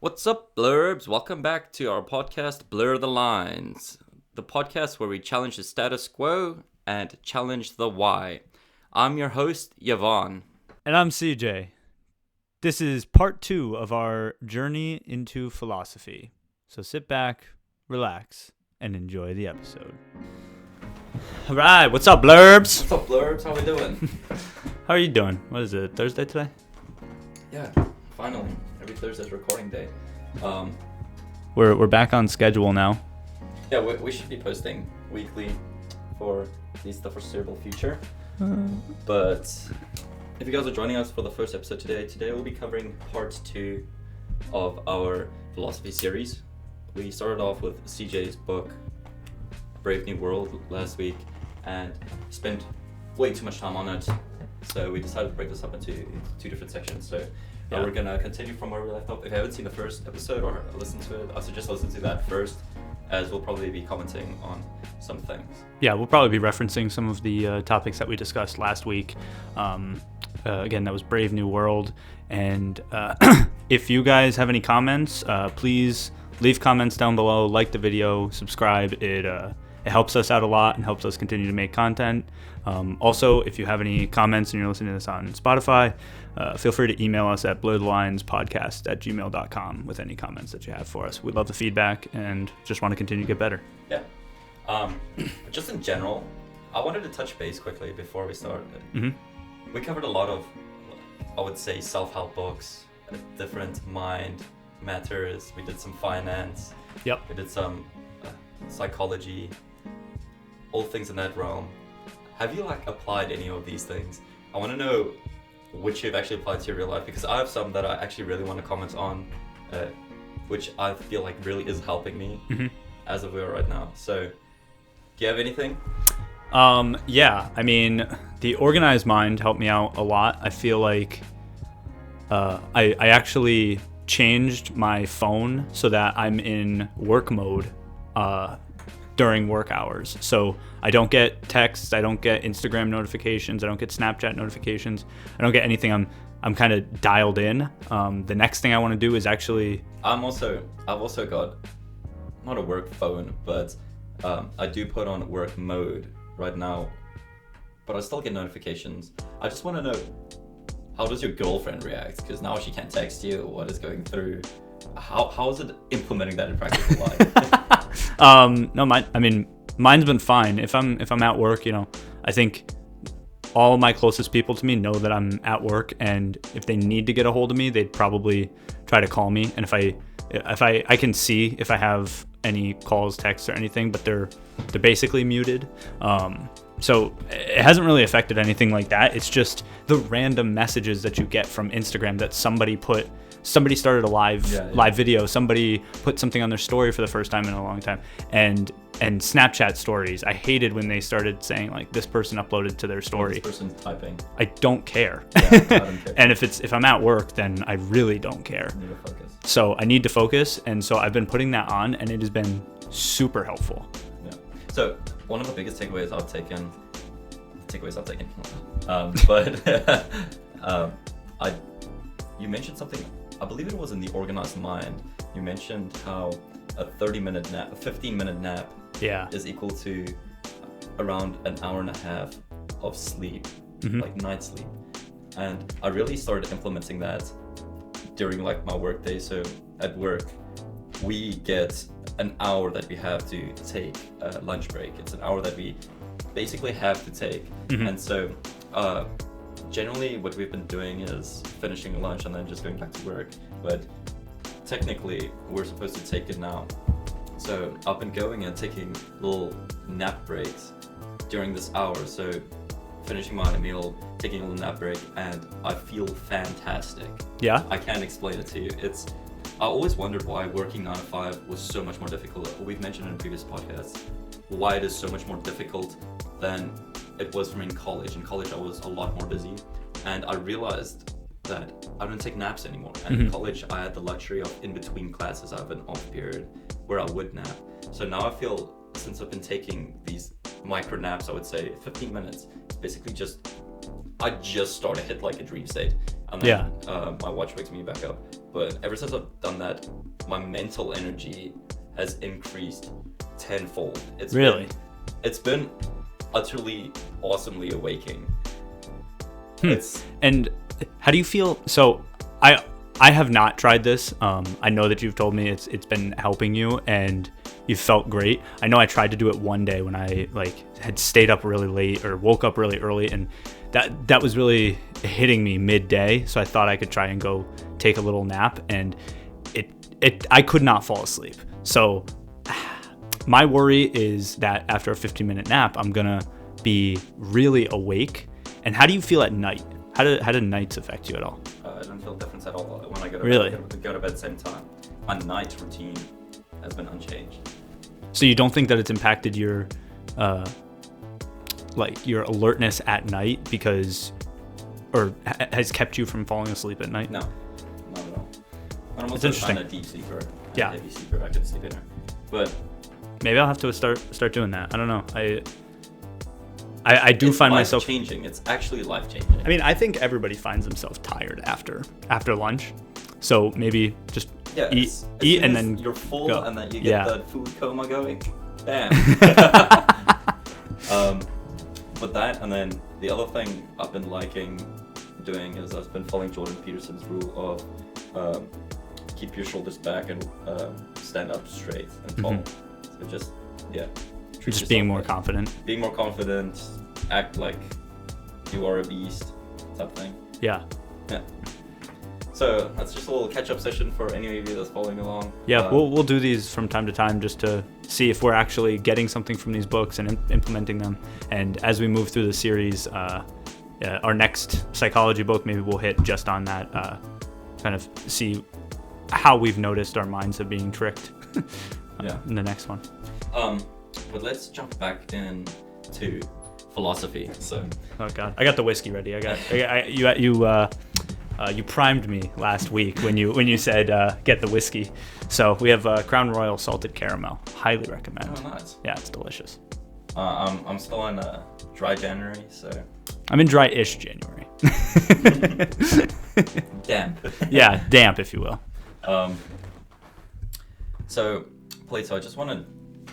What's up, blurbs? Welcome back to our podcast, Blur the Lines, the podcast where we challenge the status quo and challenge the why. I'm your host, Yvonne. And I'm CJ. This is part 2 of our journey into philosophy. So sit back, relax, and enjoy the episode. All right, what's up, blurbs? What's up, blurbs? How we doing? How are you doing? What is it, Thursday today? Yeah, finally. Every Thursday's recording day. We're back on schedule now. Yeah, we should be posting weekly for at least the foreseeable future. But if you guys are joining us for the first episode today we'll be covering part 2 of our philosophy series. We started off with CJ's book, Brave New World, last week, and spent way too much time on it. So we decided to break this up into 2 different sections. So we're going to continue from where we left off. If you haven't seen the first episode or listened to it, I suggest listen to that first, as we'll probably be commenting on some things. Yeah, we'll probably be referencing some of the topics that we discussed last week. Again, that was Brave New World. And if you guys have any comments, please leave comments down below, like the video, subscribe. It helps us out a lot and helps us continue to make content. Also, if you have any comments and you're listening to this on Spotify, feel free to email us at blurthelinespodcast@gmail.com with any comments that you have for us. We love the feedback and just want to continue to get better. Yeah. Just in general, I wanted to touch base quickly before we started. Mm-hmm. We covered a lot of, I would say, self-help books, different mind matters. We did some finance. Yep. We did some psychology, all things in that realm. Have you applied any of these things? I want to know which you've actually applied to your real life, because I have some that I actually really want to comment on, which I feel like really is helping me as of where right now. So, do you have anything? Yeah, I mean, the organized mind helped me out a lot. I feel like I actually changed my phone so that I'm in work mode during work hours. So I don't get texts, I don't get Instagram notifications, I don't get Snapchat notifications, I don't get anything. I'm kind of dialed in. The next thing I want to do is actually... I've also got, not a work phone, but I do put on work mode right now, but I still get notifications. I just want to know, how does your girlfriend react? Because now she can't text you. What is going through? How is it implementing that in practical life? No, mine's been fine. If I'm at work, I think all my closest people to me know that I'm at work, and if they need to get a hold of me, they'd probably try to call me. And if I can see if I have any calls, texts, or anything, but they're basically muted. So it hasn't really affected anything like that. It's just the random messages that you get from Instagram that somebody started a live video, somebody put something on their story for the first time in a long time, and Snapchat stories. I hated when they started saying this person uploaded to their story. This person's typing. I don't care. Yeah, I don't care. And if I'm at work, then I really don't care. You need to focus. So I need to focus, and so I've been putting that on, and it has been super helpful. Yeah. So one of the biggest takeaways I've taken, you mentioned something. I believe it was in the organized mind. You mentioned how a 30-minute nap, a 15-minute nap, is equal to around an hour and a half of sleep, like night sleep. And I really started implementing that during my work day. So at work, we get an hour that we have to take a lunch break. It's an hour that we basically have to take. And so generally what we've been doing is finishing lunch and then just going back to work. But technically we're supposed to take it now. So I've been going and taking little nap breaks during this hour. So finishing my meal, taking a little nap break, and I feel fantastic. Yeah? I can't explain it to you. I always wondered why working 9 to 5 was so much more difficult. We've mentioned in previous podcasts why it is so much more difficult than it was for me in college. In college, I was a lot more busy, and I realized that I don't take naps anymore. And in college, I had the luxury of in between classes, I have an off period where I would nap. So now I feel, since I've been taking these micro naps, I would say 15 minutes, it's basically I just started to hit a dream state. and then my watch wakes me back up. But ever since I've done that, my mental energy has increased tenfold. It's been utterly awesomely awakening. And how do you feel? So I have not tried this. I know that you've told me it's been helping you and you felt great. I know I tried to do it one day when I had stayed up really late or woke up really early, and that was really hitting me midday. So I thought I could try and go take a little nap, and I could not fall asleep. So my worry is that after a 15-minute nap, I'm gonna be really awake. And how do you feel at night? How do nights affect you at all? I don't feel a difference at all when I go to bed at the same time. My night routine has been unchanged. So you don't think that it's impacted your your alertness at night or has kept you from falling asleep at night? No, not at all. I'm also kind of deep sleeper. Yeah. Heavy sleeper. I could sleep in there. But maybe I'll have to start doing that. I don't know. I do find myself changing. It's actually life changing. I mean, I think everybody finds themselves tired after lunch. So maybe just eat and then you're full go. And then you get the food coma going. Bam. But that, and then the other thing I've been liking doing is I've been following Jordan Peterson's rule of keep your shoulders back and stand up straight and tall. So just being more confident. Being more confident, act like you are a beast, type thing. Yeah. So that's just a little catch-up session for any of you that's following along. Yeah, we'll do these from time to time just to see if we're actually getting something from these books and implementing them. And as we move through the series, our next psychology book, maybe we'll hit just on that, kind of see how we've noticed our minds are being tricked in the next one. But let's jump back into philosophy. So, oh god, I got the whiskey ready. You primed me last week when you said get the whiskey. So we have Crown Royal salted caramel. Highly recommend. Oh, nice. Yeah, it's delicious. I'm still in dry January, so. I'm in dry-ish January. Damp. Yeah, damp, if you will. So Plato, I just want to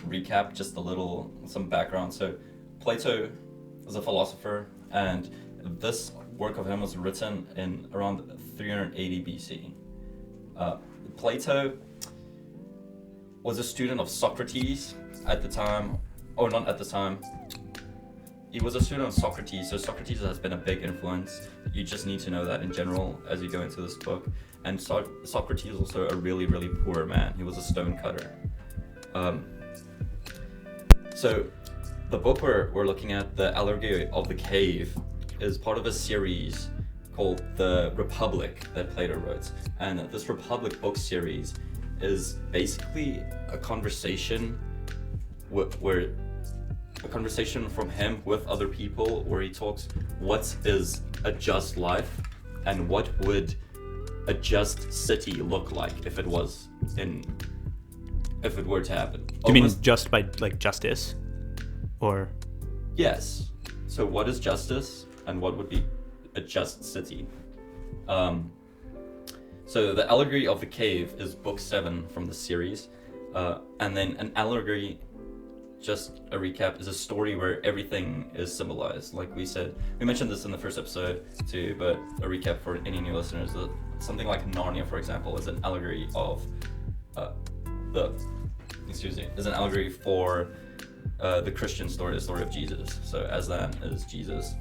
recap just some background. So Plato was a philosopher, and this work of him was written in around 380 BC. Plato was a student of Socrates at the time, or not at the time. He was a student of Socrates, so Socrates has been a big influence. You just need to know that in general as you go into this book. And Socrates was also a really, really poor man. He was a stone cutter. So the book we're looking at, the Allegory of the Cave, is part of a series called The Republic that Plato wrote. And this Republic book series is basically a conversation a conversation from him with other people where he talks what is a just life and what would a just city look like if it were to happen. Do you mean just by justice? Or yes. So what is justice and what would be a just city? So the Allegory of the Cave is book 7 from the series. And then an allegory, just a recap, is a story where everything is symbolized. Like we said, we mentioned this in the first episode too, but a recap for any new listeners, something like Narnia, for example, is an allegory of is an allegory for the Christian story, the story of Jesus. So Aslan is Jesus,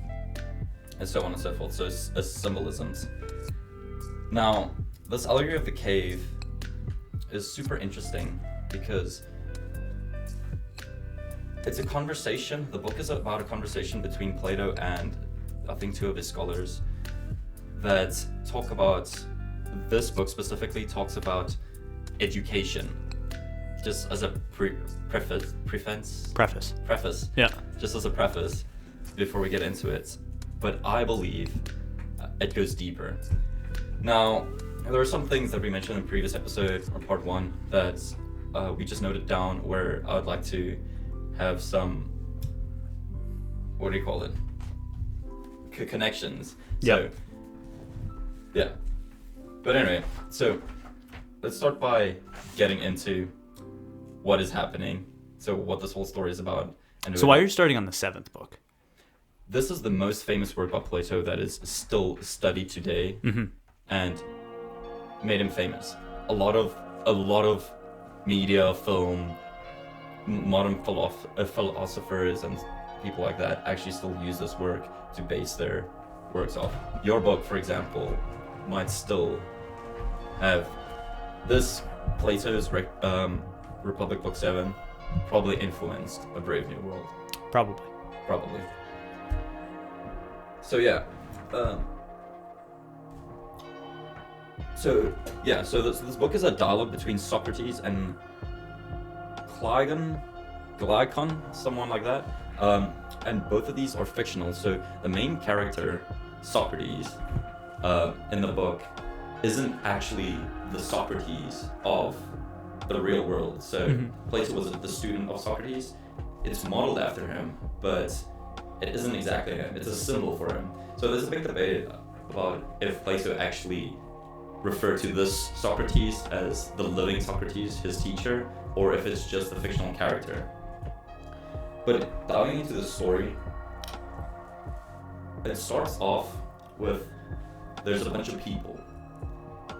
and so on and so forth. So it's symbolisms. Now, this Allegory of the Cave is super interesting because it's a conversation. The book is about a conversation between Plato and I think 2 of his scholars that talk about, this book specifically talks about education. Just as a preface. Yeah. Just as a preface before we get into it. But I believe it goes deeper. Now, there are some things that we mentioned in the previous episode, or part 1, that we just noted down where I would like to have some, what do you call it? Connections. Yep. So, Yeah. But anyway, so let's start by getting into what is happening. So what this whole story is about. And so why are you starting on the 7th book? This is the most famous work by Plato that is still studied today and made him famous. A lot of media, film, modern philosophers and people like that actually still use this work to base their works off. Your book, for example, might still have this Plato's Republic Book 7 probably influenced A Brave New World. Probably. So yeah. So this book is a dialogue between Socrates and Glaucon, someone like that. And both of these are fictional. So the main character, Socrates, in the book, isn't actually the Socrates of the real world. So Plato was the student of Socrates. It's modeled after him, but it isn't exactly him. It's a symbol for him. So there's a big debate about if Plato actually referred to this Socrates as the living Socrates, his teacher, or if it's just a fictional character. But diving into the story, it starts off with there's a bunch of people.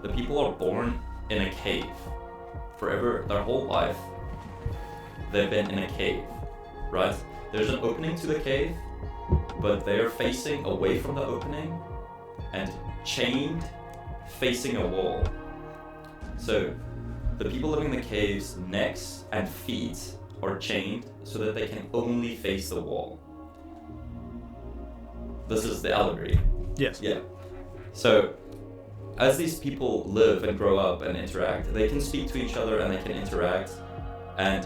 The people are born in a cave. Forever, their whole life, they've been in a cave, right? There's an opening to the cave, but they're facing away from the opening and chained, facing a wall. So the people living in the cave's necks and feet are chained so that they can only face the wall. This is the allegory. Yes. Yeah. So as these people live and grow up and interact, they can speak to each other and they can interact. And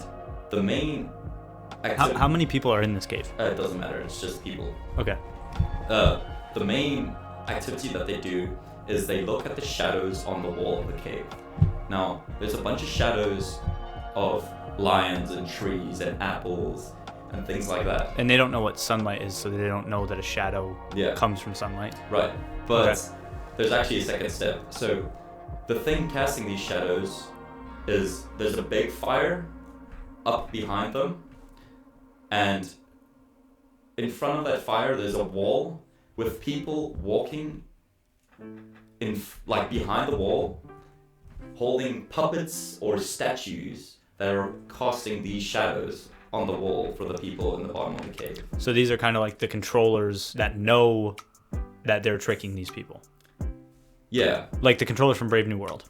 the main activity... How many people are in this cave? It doesn't matter. It's just people. Okay. The main activity that they do is they look at the shadows on the wall of the cave. Now, there's a bunch of shadows of lions and trees and apples and things like that. And they don't know what sunlight is, so they don't know that a shadow comes from sunlight. Right. But there's actually a second step. So the thing casting these shadows is there's a big fire up behind them, and in front of that fire there's a wall with people walking in behind the wall, holding puppets or statues that are casting these shadows on the wall for the people in the bottom of the cave. So these are kind of like the controllers that know that they're tricking these people. Yeah. Like the controllers from Brave New World.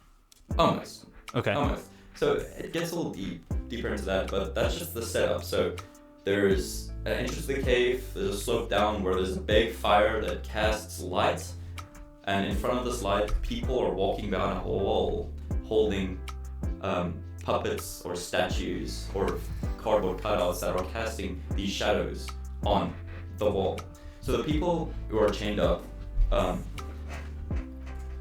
Almost. Okay. Almost. So it gets a little deeper into that, but that's just the setup. So there's an entrance to the cave, there's a slope down where there's a big fire that casts light, and in front of this light, people are walking behind a wall holding puppets or statues or cardboard cutouts that are casting these shadows on the wall. So the people who are chained up,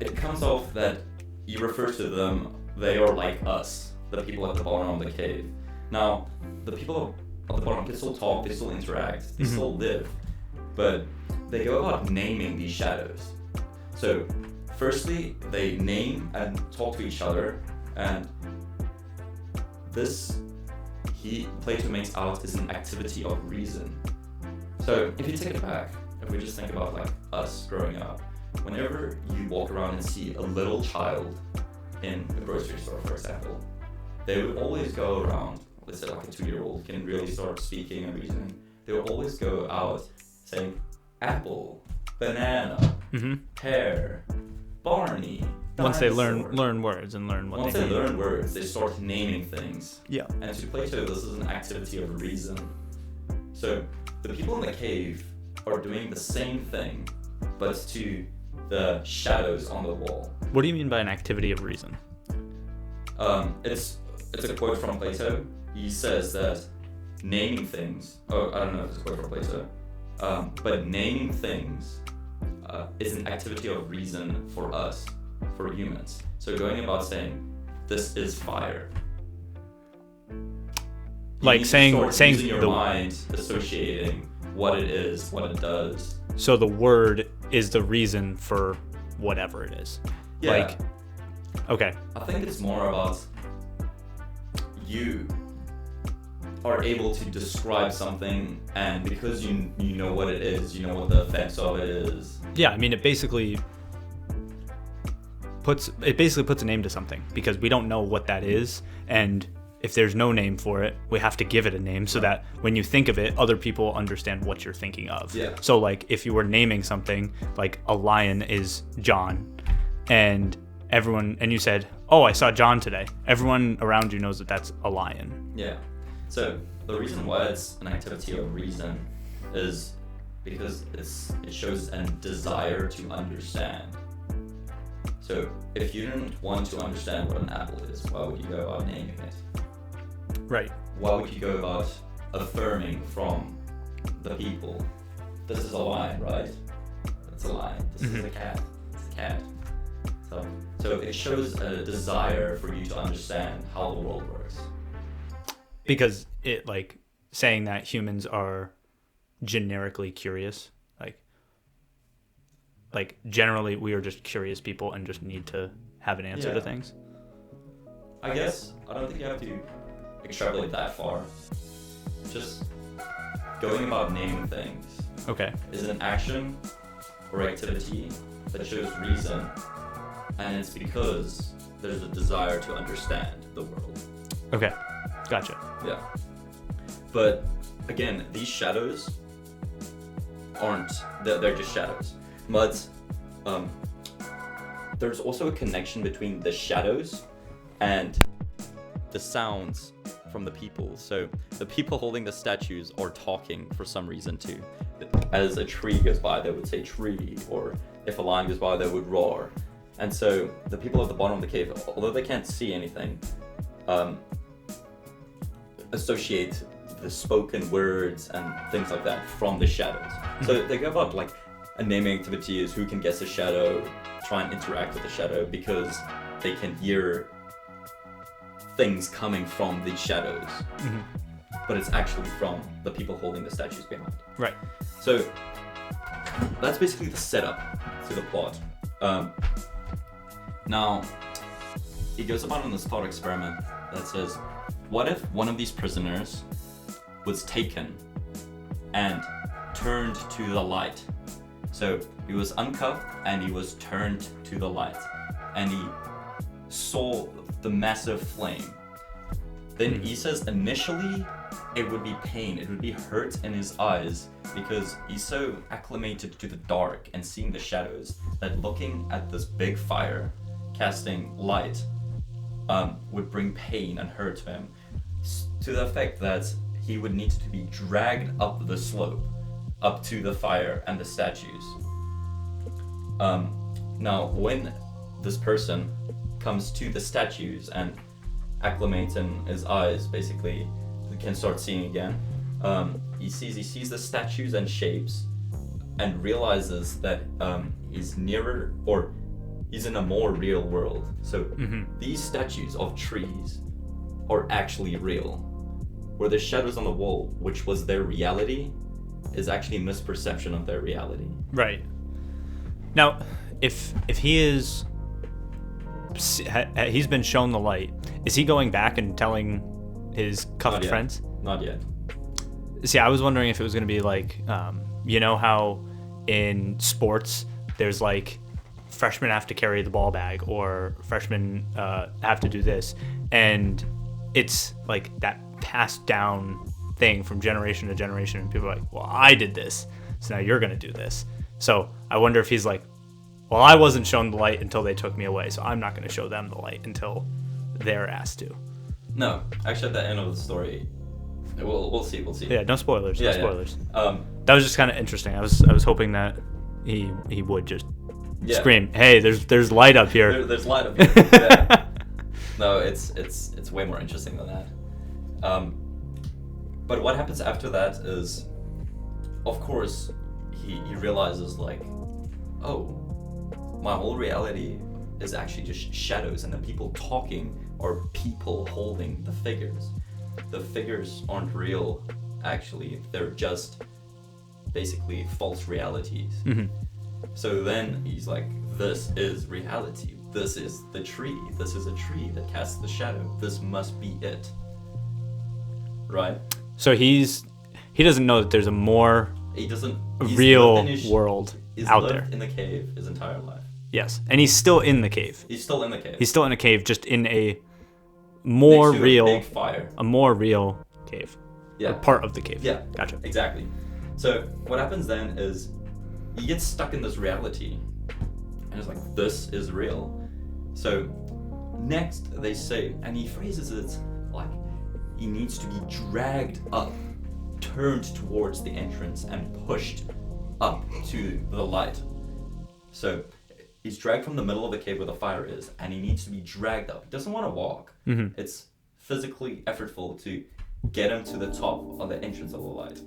it comes off that you refer to them, they are like us, the people at the bottom of the cave. Now, the people at the bottom can still talk, they still interact, they still live, but they go about naming these shadows. So, firstly, they name and talk to each other, and this, Plato makes out is an activity of reason. So, if you take it back, if we just think about like us growing up, whenever you walk around and see a little child in a grocery store, for example, they would always go around, let's say like a 2-year-old can really start speaking and reasoning, they would always go out saying apple, banana, pear, Barney, dinosaur. Once they learn words and learn what Once they learn words, they start naming things. Yeah. And to Plato, this is an activity of reason. So the people in the cave are doing the same thing, but to the shadows on the wall. What do you mean by an activity of reason? It's a quote from Plato. He says that naming things, I don't know if it's a quote from Plato, but naming things is an activity of reason for us, for humans. So going about saying, this is fire. Like saying using your mind, associating what it is, what it does. So the word is the reason for whatever it is. Yeah. Like, okay. I think it's more about you are able to describe something, and because you know what it is, you know what the effects of it is. Yeah, I mean, it basically puts a name to something, because we don't know what that is, and if there's no name for it, we have to give it a name so that when you think of it, other people understand what you're thinking of. Yeah. So like if you were naming something, like a lion is John, and you said, oh, I saw John today. Everyone around you knows that that's a lion. Yeah. So the reason why it's an activity of reason is because it shows a desire to understand. So if you didn't want to understand what an apple is, why would you go about naming it? Right. Why would you go about affirming from the people, this is a lion, right? It's a lion. This is a cat. It's a cat. So it shows a desire for you to understand how the world works. Because it, like, saying that humans are generically curious, like generally we are just curious people and just need to have an answer to things. I guess I don't think you have to extrapolate that far. Just going about naming things is an action or activity that shows reason, and it's because there's a desire to understand the world. Okay, gotcha. Yeah. But again, these shadows they're just shadows. But there's also a connection between the shadows and the sounds from the people. So the people holding the statues are talking for some reason too. As a tree goes by, they would say tree, or if a lion goes by, they would roar. And so the people at the bottom of the cave, although they can't see anything, associate the spoken words and things like that from the shadows. So they go about, like, a naming activity is who can guess a shadow, try and interact with the shadow, because they can hear things coming from these shadows. But it's actually from the people holding the statues behind. Right. So that's basically the setup to the plot. Now, it goes about on this thought experiment that says, what if one of these prisoners was taken and turned to the light? So he was uncuffed and he was turned to the light, and he saw the massive flame. Then he says initially it would be pain, it would be hurt in his eyes, because he's so acclimated to the dark and seeing the shadows that looking at this big fire casting light would bring pain and hurt to him, to the effect that he would need to be dragged up the slope, up to the fire and the statues. Now, when this person comes to the statues and acclimates in his eyes, basically, he can start seeing again. He sees the statues and shapes, and realizes that he's nearer, or he's in a more real world. So these statues of trees are actually real, where the shadows on the wall, which was their reality, is actually misperception of their reality. Right. Now, if he's been shown the light, is he going back and telling his cuffed friends? Not yet. See, I was wondering if it was going to be like, you know how in sports there's like freshmen have to carry the ball bag, or freshmen have to do this, and it's like that passed down thing from generation to generation, and people are like, well, I did this, so now you're going to do this. So I wonder if he's like, well, I wasn't shown the light until they took me away, so I'm not going to show them the light until they're asked to. No, actually, at the end of the story, we'll see. Yeah, no spoilers. Yeah, no spoilers. Yeah. That was just kind of interesting. I was hoping that he would just scream, "Hey, there's light up here." There's light up here. Yeah. No, it's way more interesting than that. But what happens after that is, of course, he realizes, like, oh, my whole reality is actually just shadows, and the people talking are people holding the figures. The figures aren't real, actually. They're just basically false realities. So then he's like, this is reality. This is the tree. This is a tree that casts the shadow. This must be it. Right? So he doesn't know that there's a more real world out there. He's lived in the cave his entire life. Yes, and he's still in the cave. He's still in the cave. He's still in a cave, just in a more real, a big fire. A more real cave. Yeah. Or part of the cave. Yeah. Gotcha. Exactly. So what happens then is he gets stuck in this reality, and it's like, this is real. So next they say, and he phrases it like he needs to be dragged up, turned towards the entrance, and pushed up to the light. So he's dragged from the middle of the cave where the fire is, and he needs to be dragged up. He doesn't want to walk. Mm-hmm. It's physically effortful to get him to the top of the entrance of the light.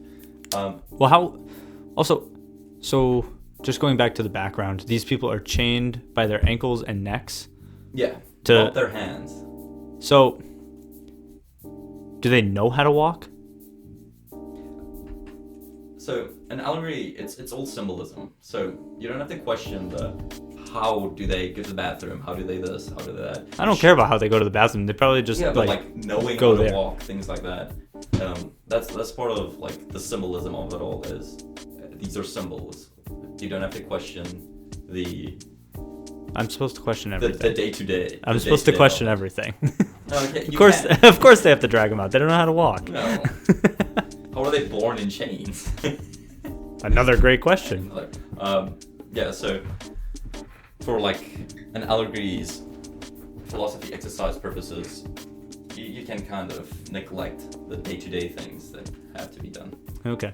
So just going back to the background, these people are chained by their ankles and necks. Yeah, to their hands. So, do they know how to walk? So, an allegory, it's all symbolism. So, you don't have to question the how do they get to the bathroom, how do they this, how do they that. I don't care about how they go to the bathroom. They probably just knowing go how to there. walk, things like that. That's part of like the symbolism of it all. Is these are symbols. You don't have to question the. I'm supposed to question everything. The day-to-day. I'm supposed to question everything. Okay, of course they have to drag them out. They don't know how to walk. No. How are they born in chains? Another great question. Yeah, so for like an allegory's philosophy exercise purposes, you can kind of neglect the day-to-day things that have to be done. Okay.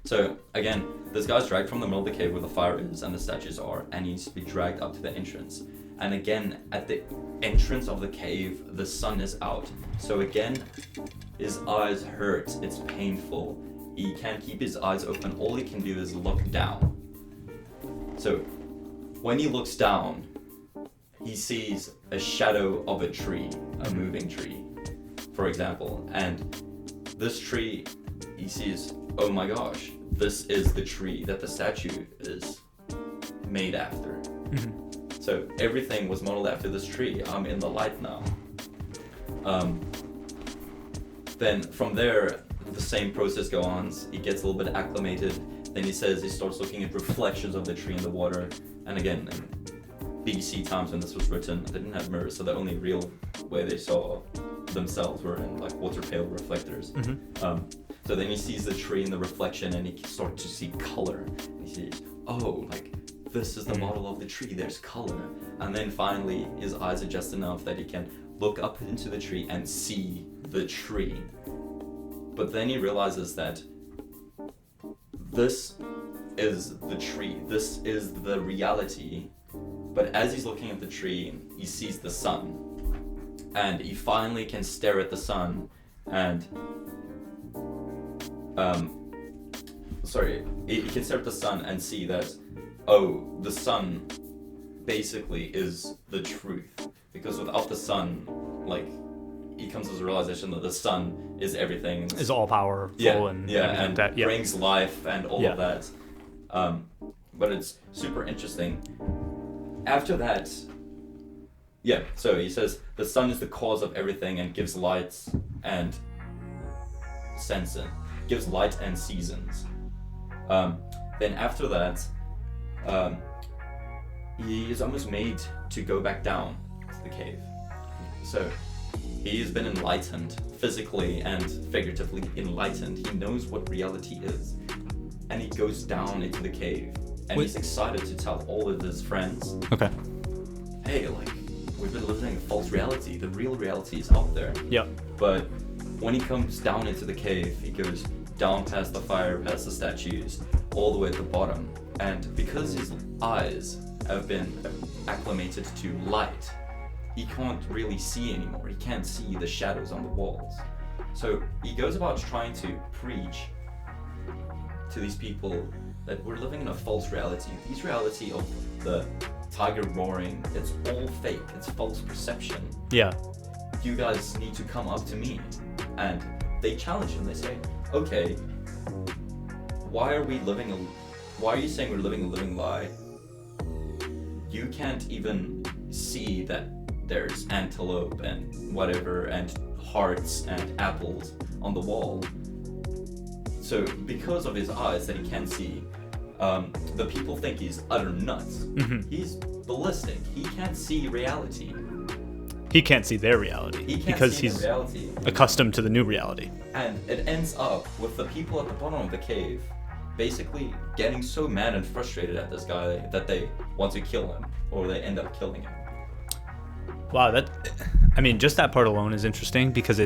So again, this guy's dragged from the middle of the cave where the fire is and the statues are, and he needs to be dragged up to the entrance. And again, at the entrance of the cave, the sun is out. So again, his eyes hurt, it's painful. He can't keep his eyes open, all he can do is look down. So when he looks down, he sees a shadow of a tree, a moving tree, for example. And this tree, he sees, oh my gosh, this is the tree that the statue is made after. Mm-hmm. So everything was modeled after this tree. I'm in the light now. Then from there, the same process goes on. He gets a little bit acclimated. Then he says he starts looking at reflections of the tree in the water. And again, in BC times when this was written, they didn't have mirrors, so the only real way they saw themselves were in like water pail reflectors. Mm-hmm. So then he sees the tree in the reflection, and he starts to see color. And he sees, oh, like this is the model of the tree. There's color. And then finally, his eyes adjust enough that he can look up into the tree and see the tree. But then he realizes that this is the tree. This is the reality. But as he's looking at the tree, he sees the sun. And he finally can stare at the sun and he can stare at the sun and see that, oh, the sun basically is the truth. Because without the sun, like, he comes to the realization that the sun is everything. Is all powerful and that, brings life and all of that. But it's super interesting. After that, so he says the sun is the cause of everything and gives light and gives light and seasons. Then after that, he is almost made to go back down to the cave. So he has been enlightened, physically and figuratively enlightened. He knows what reality is. And he goes down into the cave. And he's excited to tell all of his friends, okay, hey, like, we've been living in a false reality. The real reality is out there. Yeah. But when he comes down into the cave, he goes down past the fire, past the statues, all the way at the bottom. And because his eyes have been acclimated to light, he can't really see anymore. He can't see the shadows on the walls. So he goes about trying to preach to these people that we're living in a false reality. This reality of the tiger roaring, it's all fake. It's false perception. Yeah. You guys need to come up to me. And they challenge him. They say, okay, why are you saying we're living a living lie? you can't even see that there's antelope and whatever and hearts and apples on the wall. So because of his eyes that he can't see, the people think he's utter nuts. Mm-hmm. He's ballistic. He can't see reality. He can't see their reality because he's accustomed to the new reality. And it ends up with the people at the bottom of the cave basically getting so mad and frustrated at this guy that they want to kill him, or they end up killing him. Wow, just that part alone is interesting because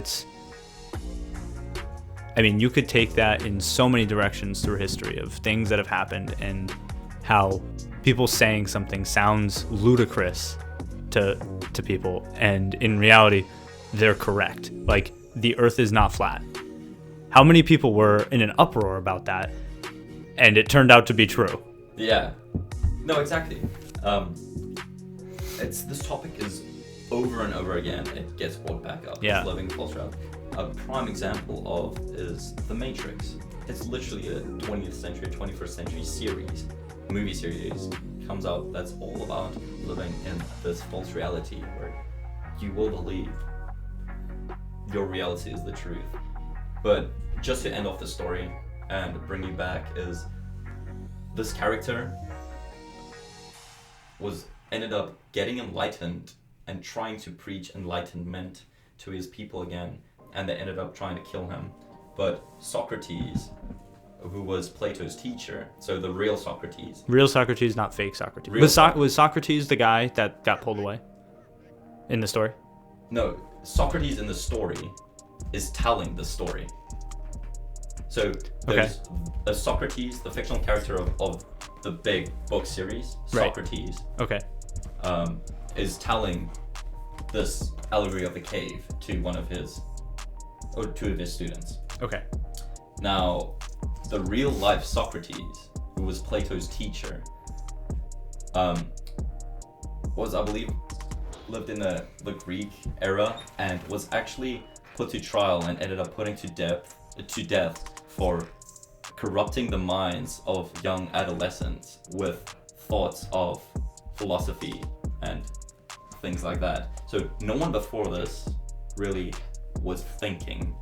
you could take that in so many directions through history of things that have happened and how people saying something sounds ludicrous to people, and in reality, they're correct. Like, the earth is not flat. How many people were in an uproar about that, and it turned out to be true? Yeah. No, exactly. This topic is over and over again, it gets brought back up. Yeah. It's living false reality. A prime example of is The Matrix. It's literally a 20th century, 21st century series, movie series comes out that's all about living in this false reality where you will believe your reality is the truth. But just to end off the story and bring you back is this character ended up getting enlightened and trying to preach enlightenment to his people again, and they ended up trying to kill him. But Socrates, who was Plato's teacher, so the real Socrates. Real Socrates, not fake Socrates. Was Socrates the guy that got pulled away in the story? No, Socrates in the story is telling the story. So there's a Socrates, the fictional character of the big book series, Socrates. Okay. Is telling this allegory of the cave to two of his students. Okay. Now, the real life Socrates, who was Plato's teacher, was, I believe, lived in the Greek era and was actually put to trial and ended up putting to death for corrupting the minds of young adolescents with thoughts of philosophy and things like that. So no one before this really was thinking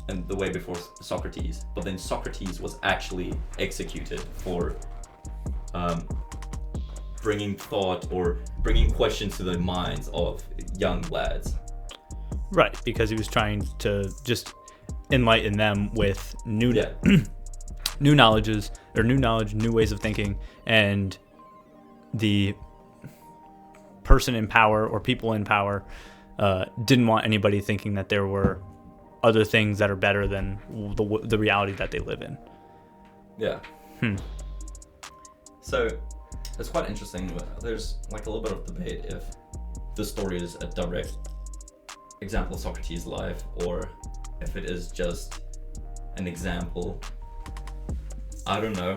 in the way before Socrates, but then Socrates was actually executed for bringing thought or bringing questions to the minds of young lads. Right, because he was trying to just enlighten them with new knowledge, new ways of thinking, and the person in power or people in power didn't want anybody thinking that there were other things that are better than the reality that they live in. Yeah. So it's quite interesting. There's like a little bit of debate if the story is a direct example of Socrates' life or if it is just an example. I don't know.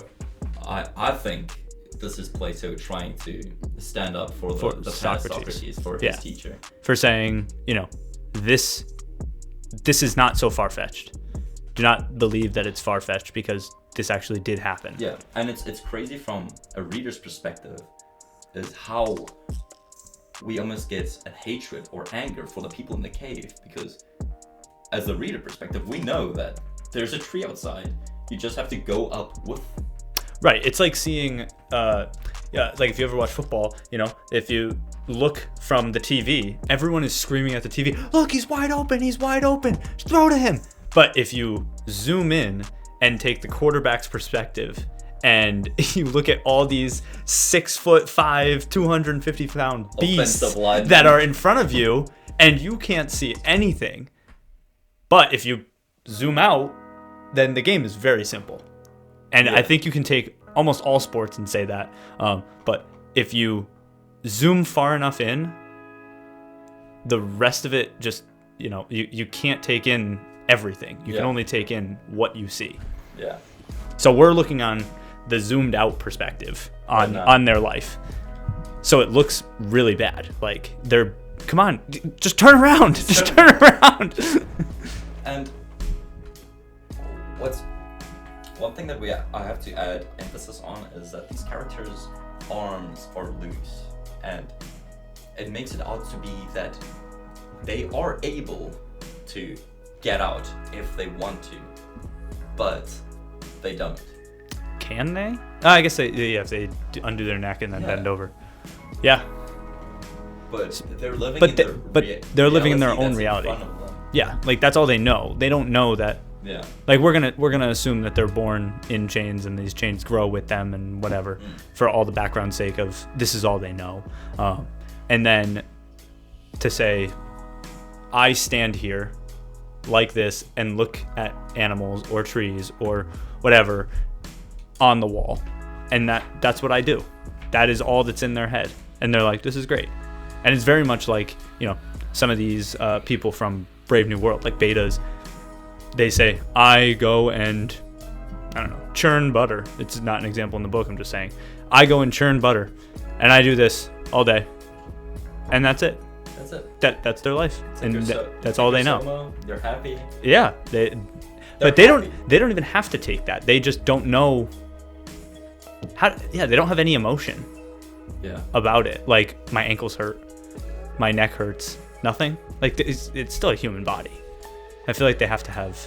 I think this is Plato trying to stand up for the Socrates, for his teacher. For saying, this is not so far-fetched. Do not believe that it's far-fetched because this actually did happen. Yeah, and it's crazy from a reader's perspective is how we almost get a hatred or anger for the people in the cave, because as a reader perspective, we know that there's a tree outside. You just have to go up with. Right. It's like seeing, like if you ever watch football, if you look from the TV, everyone is screaming at the TV, look, he's wide open, just throw to him. But if you zoom in and take the quarterback's perspective and you look at all these 6'5", 250-pound beasts that are in front of you and you can't see anything. But if you zoom out, then the game is very simple. And I think you can take almost all sports and say that. But if you zoom far enough in, the rest of it just, you can't take in everything. You can only take in what you see. Yeah. So we're looking on the zoomed out perspective on their life. So it looks really bad. Like come on, just turn around. Just turn around. And one thing that I have to add emphasis on is that these characters arms are loose, and it makes it out to be that they are able to get out if they want to, but they don't. Can they? Oh, I guess if they undo their neck and then bend over. Yeah. But they're living they're living in their own reality. Yeah, like that's all they know. They don't know that. Yeah. Like we're gonna assume that they're born in chains and these chains grow with them and whatever, for all the background sake of this is all they know, and then to say, I stand here like this and look at animals or trees or whatever on the wall, and that's what I do. That is all that's in their head, and they're like, this is great. And it's very much like, some of these people from Brave New World, like betas, they say, I go and, I don't know, churn butter. It's not an example in the book, I'm just saying. I go and churn butter, and I do this all day. And that's it. That's it. That's their life. It's and like that's all they know. They're happy. Yeah. They don't even have to take that. They just don't know they don't have any emotion about it. Like, my ankles hurt. My neck hurts. Nothing. Like, it's still a human body. I feel like they have to have.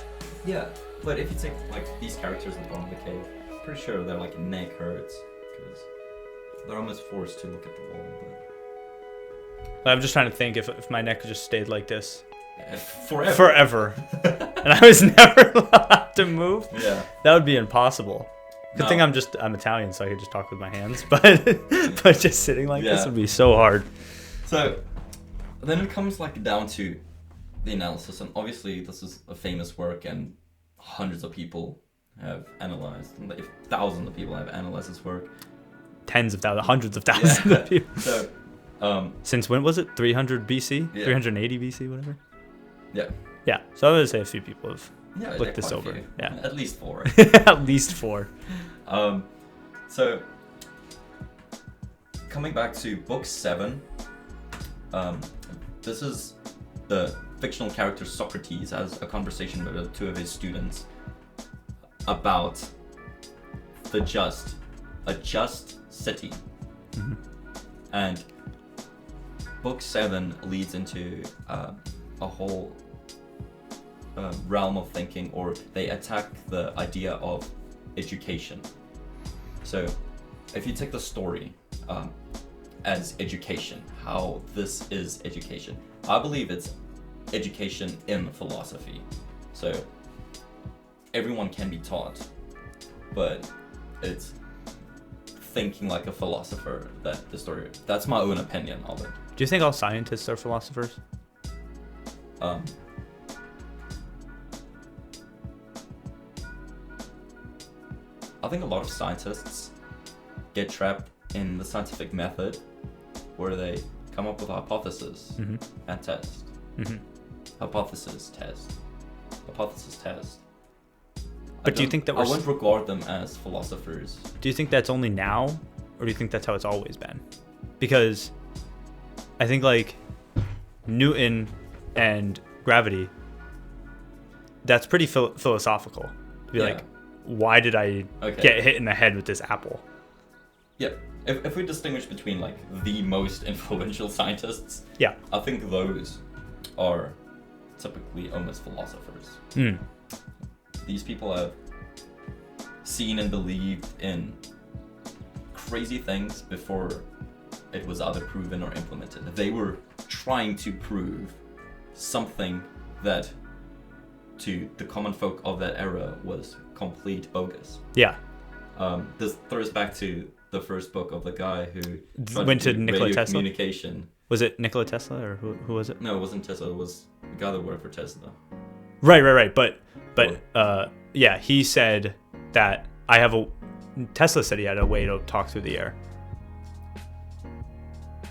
Yeah, but if you take like these characters in the bottom of the cave, I'm pretty sure their like neck hurts because they're almost forced to look at the wall. But I'm just trying to think if my neck just stayed like this forever, and I was never allowed to move. Yeah, that would be impossible. Good thing I'm Italian, so I could just talk with my hands. But just sitting like this would be so hard. So then it comes like down to the analysis, and obviously this is a famous work, and hundreds of people have analyzed, and if thousands of people have analyzed this work. Tens of thousands, hundreds of thousands of people. So, since when was it? 300 BC? 380 BC, whatever? Yeah. Yeah, so I would say a few people have looked this over. Yeah. At least 4. At least 4. So, coming back to book 7, this is the fictional character Socrates has a conversation with 2 of his students about a just city. Mm-hmm. And book 7 leads into a whole realm of thinking, or they attack the idea of education. So if you take the story as education, how this is education, I believe it's education in philosophy. So everyone can be taught, but it's thinking like a philosopher that's my own opinion of it. Do you think all scientists are philosophers? I think a lot of scientists get trapped in the scientific method where they come up with a hypothesis and test. Hypothesis test. But do you think that I wouldn't regard them as philosophers. Do you think that's only now, or do you think that's how it's always been? Because I think like Newton and gravity, that's pretty philosophical. To be like, why did I get hit in the head with this apple? Yeah. If we distinguish between like the most influential scientists, I think those are typically almost philosophers. These people have seen and believed in crazy things before it was either proven or implemented. They were trying to prove something that to the common folk of that era was complete bogus. Yeah. This throws back to the first book of the guy who went to Nikola Tesla. Communication. Was it Nikola Tesla, or who was it? No, it wasn't Tesla. It was the guy that worked for Tesla. Right. But he said that Tesla said he had a way to talk through the air.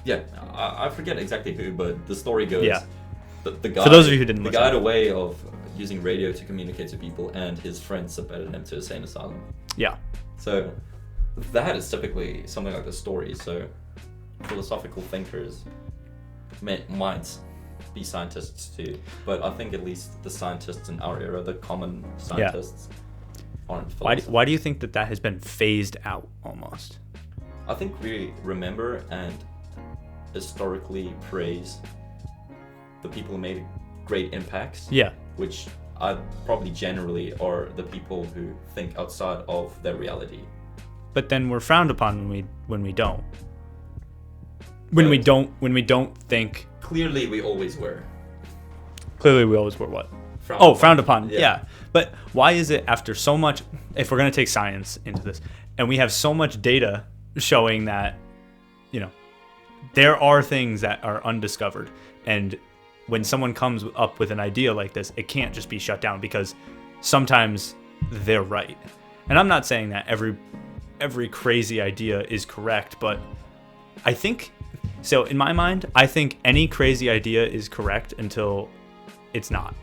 Yeah, I forget exactly who, but the story goes. Yeah. The guy, for those of you who didn't the listen, guy had a way of using radio to communicate to people, and his friends submitted him to a sane asylum. Yeah. So that is typically something like the story. So philosophical thinkers might be scientists too, but I think at least the scientists in our era, the common scientists, aren't philosophers. Why do you think that has been phased out almost? I think we remember and historically praise the people who made great impacts. Yeah. Which are probably generally are the people who think outside of their reality. But then we're frowned upon when we don't. When we don't think. Clearly, we always were. Clearly, we always were what? Frowned upon. Yeah. But why is it after so much? If we're gonna take science into this, and we have so much data showing that, there are things that are undiscovered, and when someone comes up with an idea like this, it can't just be shut down because sometimes they're right. And I'm not saying that every crazy idea is correct, but I think so. In my mind, I think any crazy idea is correct until it's not.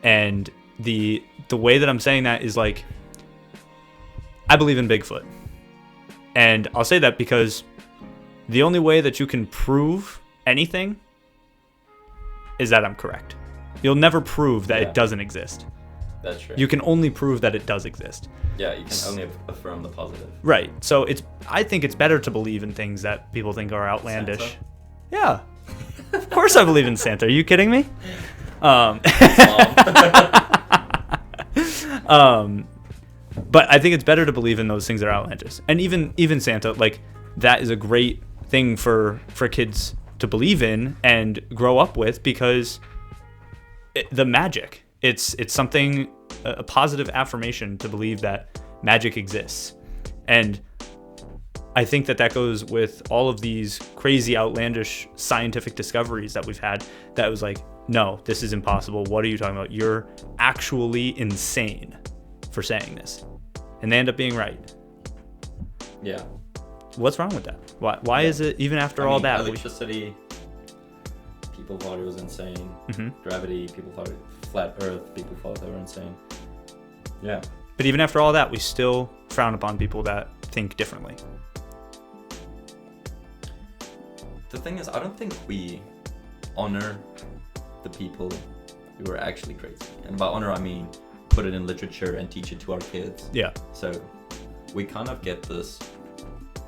And the way that I'm saying that is like, I believe in Bigfoot. And I'll say that because the only way that you can prove anything is that I'm correct. You'll never prove that it doesn't exist. That's true. You can only prove that it does exist. Yeah, you can only affirm the positive. Right. So I think it's better to believe in things that people think are outlandish. Santa? Yeah. Of course I believe in Santa. Are you kidding me? But I think it's better to believe in those things that are outlandish. And even Santa, like, that is a great thing for kids to believe in and grow up with, because the magic, it's something, a positive affirmation to believe that magic exists. And I think that goes with all of these crazy, outlandish scientific discoveries that we've had, that was like, no, this is impossible. What are you talking about? You're actually insane for saying this. And they end up being right. Yeah. What's wrong with that? Why is it, even after all that? Electricity, people thought it was insane. Mm-hmm. Gravity, people thought flat Earth, people thought they were insane. Yeah. But even after all that, we still frown upon people that think differently. The thing is, I don't think we honor the people who are actually crazy. And by honor, I mean put it in literature and teach it to our kids. Yeah. So we kind of get this,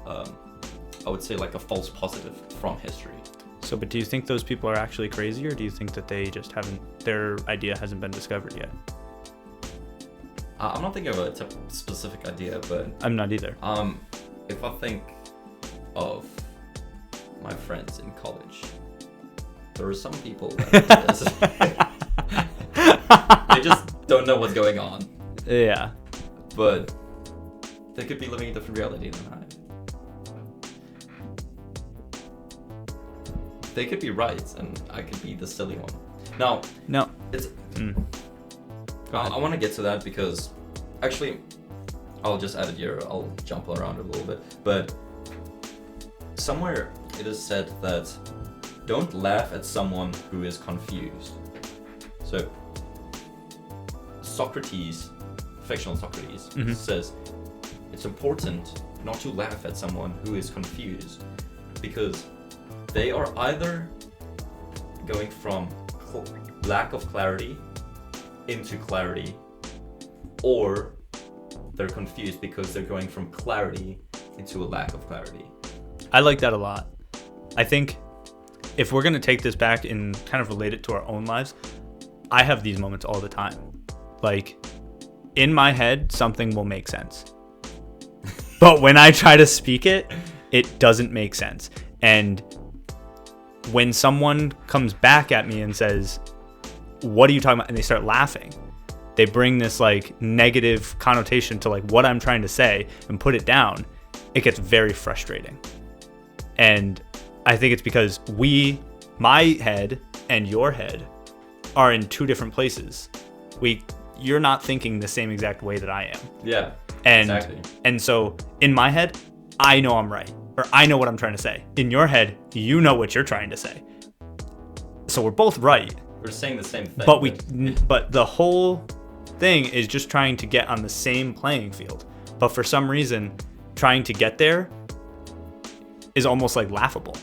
I would say, like a false positive from history. So, but do you think those people are actually crazy, or do you think that they just their idea hasn't been discovered yet? I'm not thinking of a specific idea, but I'm not either. If I think of my friends in college, there are some people that they just don't know what's going on. Yeah. But they could be living a different reality than I. They could be right, and I could be the silly one. Now, no, it's. I want to get to that because, actually, I'll just add it here. I'll jump around a little bit, but somewhere it is said that don't laugh at someone who is confused. So, Socrates, fictional Socrates, says it's important not to laugh at someone who is confused, because they are either going from lack of clarity into clarity, or they're confused because they're going from clarity into a lack of clarity. I like that a lot. I think if we're going to take this back and kind of relate it to our own lives, I have these moments all the time. Like, in my head, something will make sense. But when I try to speak it, it doesn't make sense. And when someone comes back at me and says, what are you talking about? And they start laughing. They bring this like negative connotation to like what I'm trying to say and put it down. It gets very frustrating. And I think it's because my head and your head are in two different places. You're not thinking the same exact way that I am. Yeah, exactly. And so in my head, I know I'm right, or I know what I'm trying to say. In your head, you know what you're trying to say. So we're both right. We're saying the same thing. But the whole thing is just trying to get on the same playing field. But for some reason, trying to get there is almost like laughable,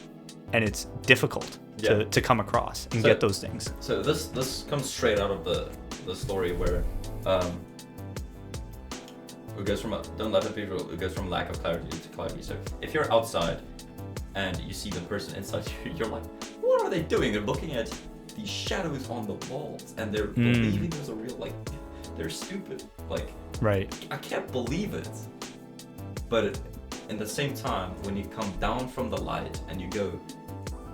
and it's difficult to come across and get those things. So this comes straight out of the story where it goes from don't let it be real. It goes from lack of clarity to clarity. So if you're outside and you see the person inside you, you're like, what are they doing? They're looking at these shadows on the walls, and they're believing there's a real, like, they're stupid. Like, right. I can't believe it. But in the same time, when you come down from the light and you go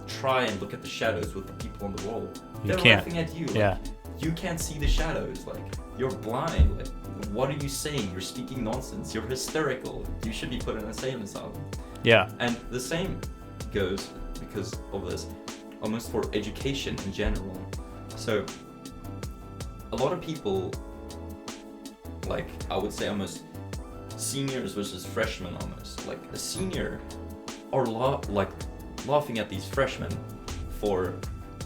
try and look at the shadows with the people on the wall, they're laughing at you. Like, yeah. You can't see the shadows. Like, you're blind. Like, what are you saying? You're speaking nonsense. You're hysterical. You should be put in an insane asylum. Yeah. And the same goes, because of this, almost for education in general. So a lot of people, like, I would say almost seniors versus freshmen almost. Like, a senior are laughing at these freshmen for...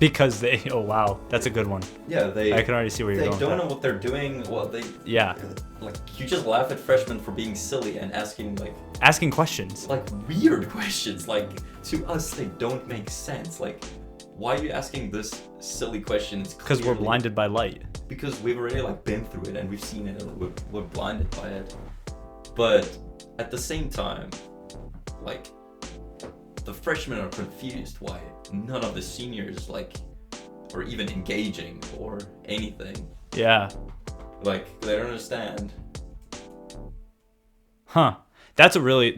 Because they... Oh, wow. That's a good one. Yeah, I can already see where you're going. They don't know what they're doing. Yeah. Like, you just laugh at freshmen for being silly and asking questions. Like, weird questions. Like, to us, they don't make sense. Like, why are you asking this silly question? Because we're blinded by light. Because we've already, like, been through it and we've seen it and we're blinded by it. But at the same time, like, the freshmen are confused why none of the seniors, like, are even engaging or anything. Yeah. Like, they don't understand. Huh. That's a really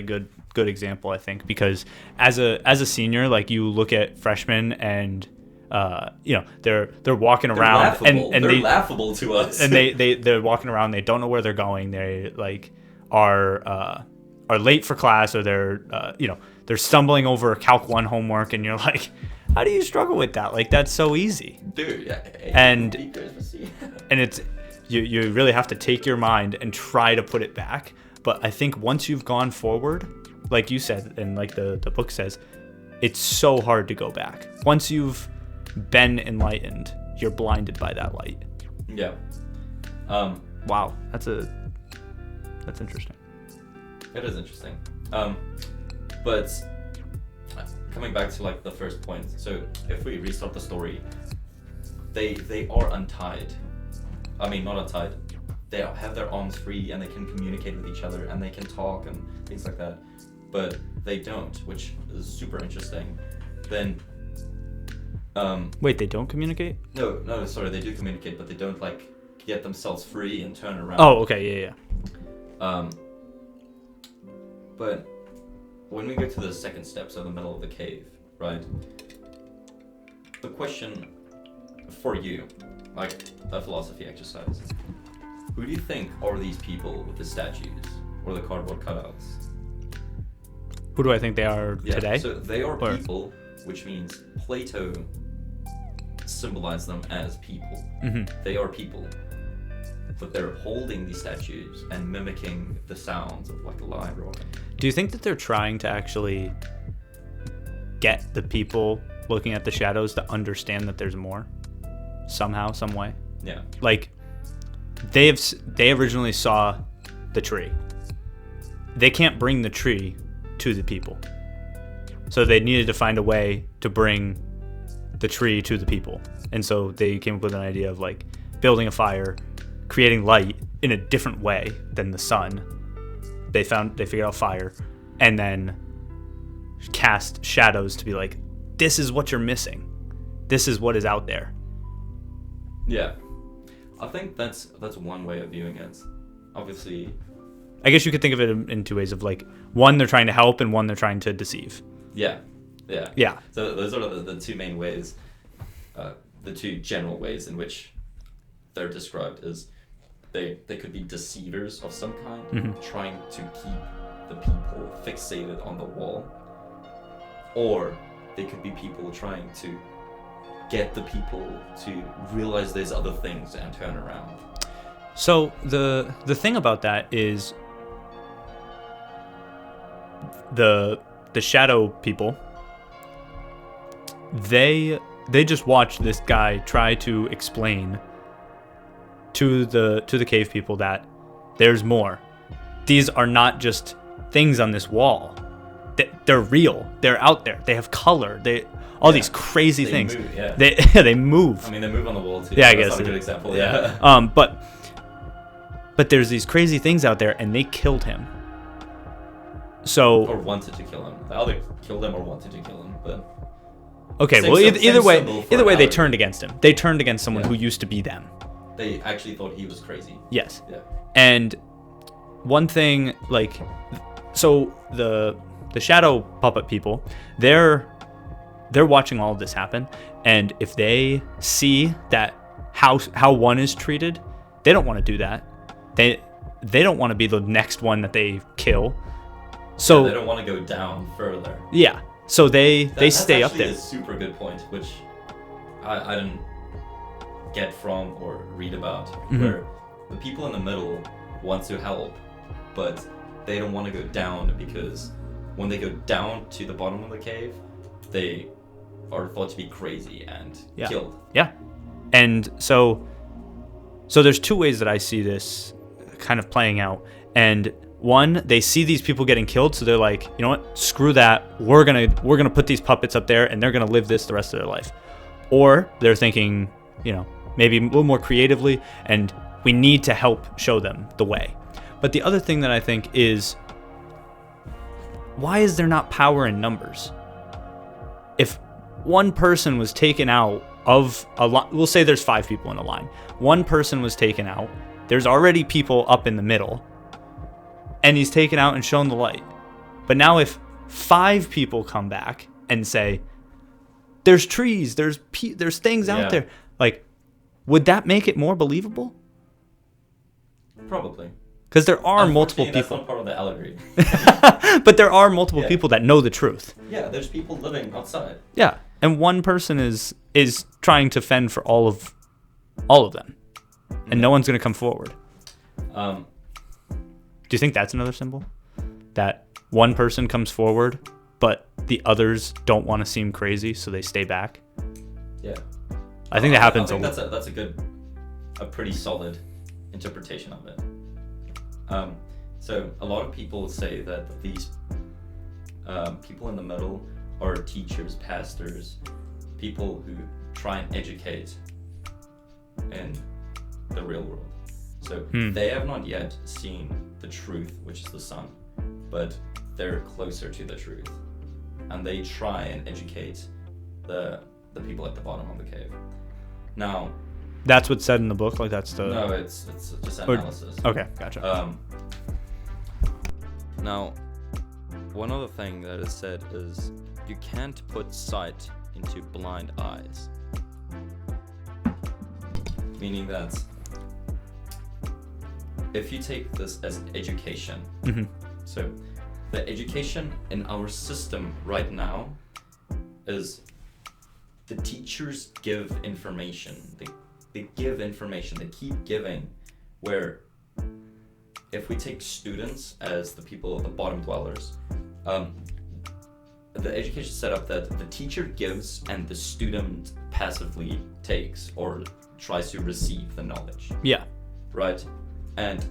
good example, I think, because as a senior, like, you look at freshmen and they're walking around and they're laughable to us. And they're walking around, they don't know where they're going. They, like, are late for class, or they're stumbling over Calc 1 homework, and you're like, how do you struggle with that? Like, that's so easy. Dude, yeah. And it's you really have to take your mind and try to put it back. But I think once you've gone forward, like you said, and like the book says, it's so hard to go back. Once you've been enlightened, you're blinded by that light. Yeah. Wow, that's interesting. It is interesting. But coming back to, like, the first point. So if we restart the story, they are untied. I mean, not untied. They have their arms free and they can communicate with each other and they can talk and things like that. But they don't, which is super interesting. Then wait, they don't communicate? No, sorry, they do communicate, but they don't, like, get themselves free and turn around. Oh, okay, yeah. But when we go to the second step, so the middle of the cave, right? The question for you, like a philosophy exercise, who do you think are these people with the statues or the cardboard cutouts? Who do I think they are today? So they are people, which means Plato symbolized them as people. Mm-hmm. They are people. But they're holding these statues and mimicking the sounds of, like, a lion roaring. Do you think that they're trying to actually get the people looking at the shadows to understand that there's more? Somehow, some way? Yeah. Like, they originally saw the tree. They can't bring the tree to the people. So they needed to find a way to bring the tree to the people. And so they came up with an idea of, like, building a fire, creating light in a different way than the sun. They figured out fire, and then cast shadows to be like, this is what you're missing. This is what is out there. Yeah. I think that's one way of viewing it. Obviously, I guess you could think of it in two ways, of, like, one, they're trying to help, and one, they're trying to deceive. Yeah. So those are the two main ways, the two general ways in which they're described as they could be deceivers of some kind, mm-hmm. trying to keep the people fixated on the wall, or they could be people trying to get the people to realize there's other things and turn around. So the thing about that is the shadow people, they just watch this guy try to explain to the cave people that there's more. These are not just things on this wall. They're real. They're out there. They have color. These crazy things. Move, yeah. They move. I mean, they move on the wall too. Yeah, I That's guess not a good example. Yeah. But but there's these crazy things out there, and they killed him. So or wanted to kill him. They either killed him or wanted to kill him, but okay. Well, either way, they turned against him. They turned against someone who used to be them. They actually thought he was crazy. Yes. Yeah. And one thing, like, so the shadow puppet people, they're watching all of this happen, and if they see that how one is treated, they don't want to do that. They don't want to be the next one that they kill. So they don't want to go down further. Yeah. So they stay up there. That's actually a super good point, which I didn't get from or read about, where the people in the middle want to help, but they don't want to go down, because when they go down to the bottom of the cave, they are thought to be crazy and killed. Yeah. And so there's two ways that I see this kind of playing out. And one, they see these people getting killed, so they're like, you know what, screw that. We're gonna put these puppets up there, and they're gonna live this the rest of their life. Or they're thinking, you know, maybe a little more creatively, and we need to help show them the way. But the other thing that I think is, why is there not power in numbers? If one person was taken out of a line, we'll say there's 5 people in a line. One person was taken out. There's already people up in the middle, and he's taken out and shown the light. But now if 5 people come back and say, there's trees, there's things out there, like, would that make it more believable? Probably. Because there are multiple people. That's not part of the allegory. But there are multiple people that know the truth. Yeah, there's people living outside. Yeah, and one person is trying to fend for all of them, and no one's going to come forward. Do you think that's another symbol? That one person comes forward, but the others don't want to seem crazy, so they stay back? Yeah. I think that happens. I think that's a pretty solid interpretation of it. So a lot of people say that these people in the middle are teachers, pastors, people who try and educate in the real world. So they have not yet seen the truth, which is the sun, but they're closer to the truth, and they try and educate the people at the bottom of the cave. Now, that's what's said in the book. Like that's the no, it's just analysis. Okay, gotcha. Now, one other thing that is said is you can't put sight into blind eyes, meaning that if you take this as education, so the education in our system right now is the teachers give information. They give information. They keep giving. Where if we take students as the people, the bottom dwellers, the education set up that the teacher gives and the student passively takes or tries to receive the knowledge. Yeah. Right? And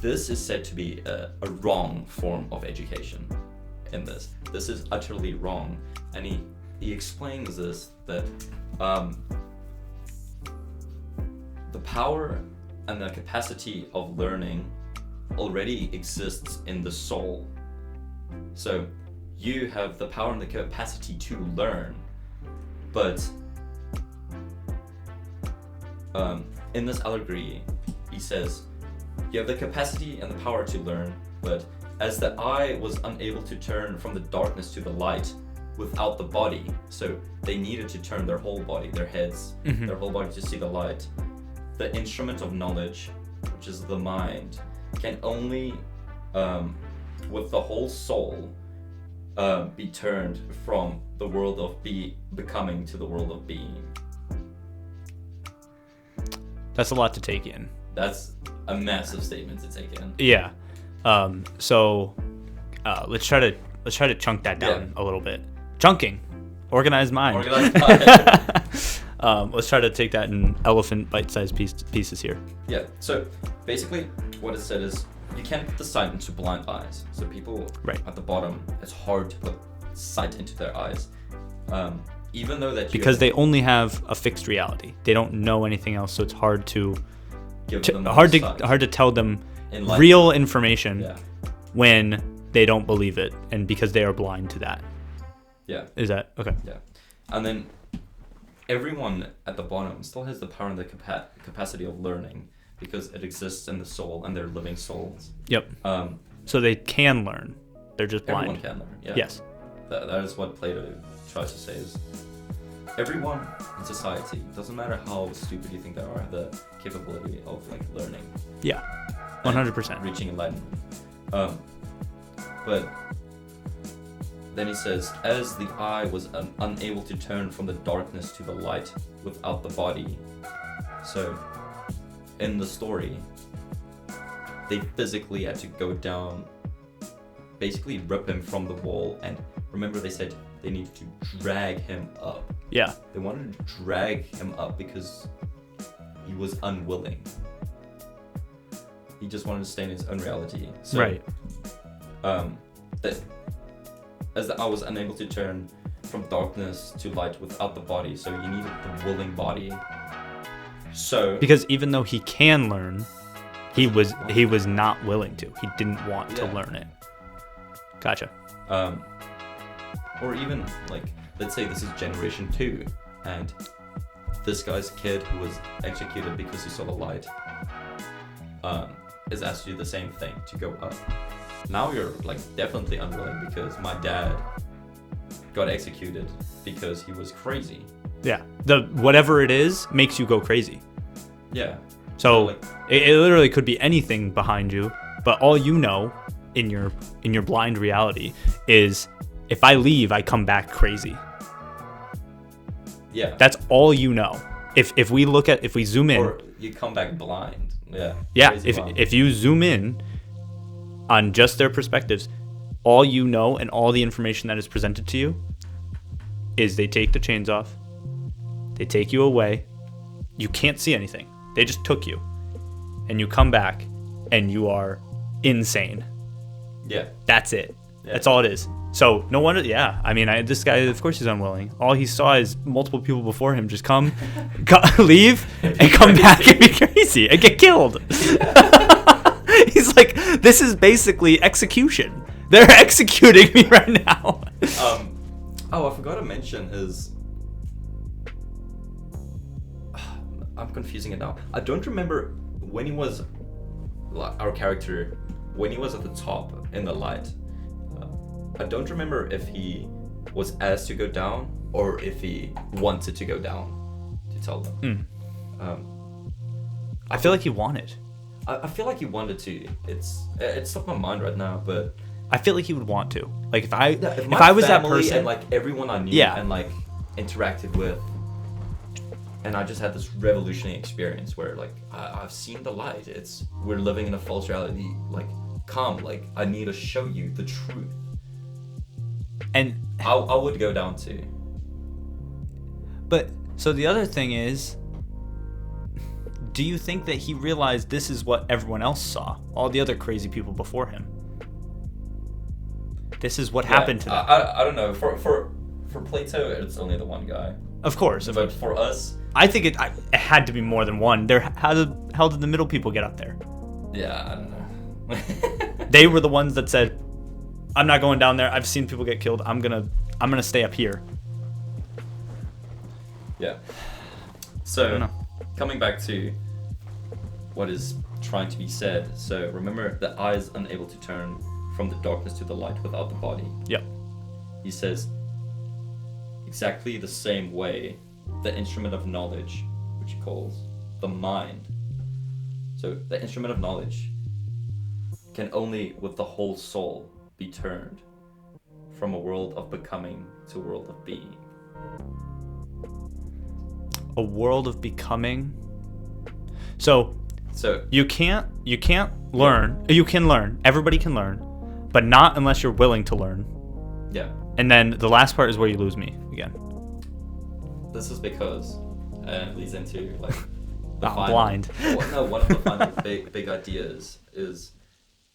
this is said to be a wrong form of education in this. This is utterly wrong. And he explains this, that the power and the capacity of learning already exists in the soul. So you have the power and the capacity to learn, but in this allegory, he says, you have the capacity and the power to learn, but as the eye was unable to turn from the darkness to the light without the body, so they needed to turn their whole body, their heads, their whole body to see the light. The instrument of knowledge, which is the mind, can only, with the whole soul, be turned from the world of becoming to the world of being. That's a lot to take in. That's a massive statement to take in. Yeah. So let's try to chunk that down a little bit. Chunking, organized mind. Organized mind. Let's try to take that in elephant bite-sized pieces here. Yeah. So basically, what it said is you can't put the sight into blind eyes. So people at the bottom, it's hard to put sight into their eyes, even though that because they only have a fixed reality. They don't know anything else, so it's hard to give them hard insight. to tell them Enlighten. real information Yeah. when they don't believe it, and because they are blind to that. Yeah. Is that okay? Yeah. And then everyone at the bottom still has the power and the capacity of learning because it exists in the soul and they're living souls. Yep. So they can learn. They're just blind. Everyone can learn. Yeah. Yes. That is what Plato tries to say is everyone in society, doesn't matter how stupid you think they are, have the capability of like learning. Yeah. 100%. Reaching enlightenment. But then he says, as the eye was unable to turn from the darkness to the light without the body. So, in the story, they physically had to go down, basically rip him from the wall, and remember they said they needed to drag him up. Yeah. They wanted to drag him up because he was unwilling. He just wanted to stay in his own reality. So, right. That as the eye was unable to turn from darkness to light without the body, so you needed the willing body. So because even though he can learn, he was not willing to. He didn't want to learn it. Gotcha. Or even like, let's say this is generation 2, and this guy's kid who was executed because he saw the light is asked to do the same thing, to go up. Now you're like definitely unwilling because my dad got executed because he was crazy. Yeah. The whatever it is makes you go crazy. Yeah. So like, it literally could be anything behind you, but all you know in your blind reality is if I leave, I come back crazy. Yeah. That's all you know. If we zoom in, or you come back blind. Yeah. Yeah. If you zoom in on just their perspectives, all you know and all the information that is presented to you is they take the chains off, they take you away, you can't see anything, they just took you, and you come back and you are insane. Yeah. That's it. Yeah. That's all it is. So no wonder, yeah. I mean, this guy, of course, he's unwilling. All he saw is multiple people before him just come, leave, and come back and be crazy and get killed. He's like, this is basically execution. They're executing me right now. I forgot to mention is, I'm confusing it now. I don't remember when he was, our character, when he was at the top in the light. I don't remember if he was asked to go down or if he wanted to go down to tell them. I feel like he wanted. I feel like he wanted to. It's stuck in my mind right now, but I feel like he would want to. Like if I was that family person and like everyone I knew and like interacted with, and I just had this revolutionary experience where like I've seen the light. We're living in a false reality. Like come, like I need to show you the truth. And I would go down too. But so the other thing is, do you think that he realized this is what everyone else saw? All the other crazy people before him. This is what happened to them. I don't know. For Plato, it's only the one guy. Of course. But for us, I think it had to be more than one. How the hell did the middle people get up there? Yeah, I don't know. They were the ones that said, I'm not going down there. I've seen people get killed. I'm gonna stay up here. Yeah. So coming back to what is trying to be said. So remember, the eye is unable to turn from the darkness to the light without the body. Yep. He says exactly the same way the instrument of knowledge, which he calls the mind. So the instrument of knowledge can only with the whole soul be turned from a world of becoming to a world of being. A world of becoming. So you can't learn. You can learn. Everybody can learn, but not unless you're willing to learn. Yeah. And then the last part is where you lose me again. This is because it leads into like the blind. One of the final big ideas is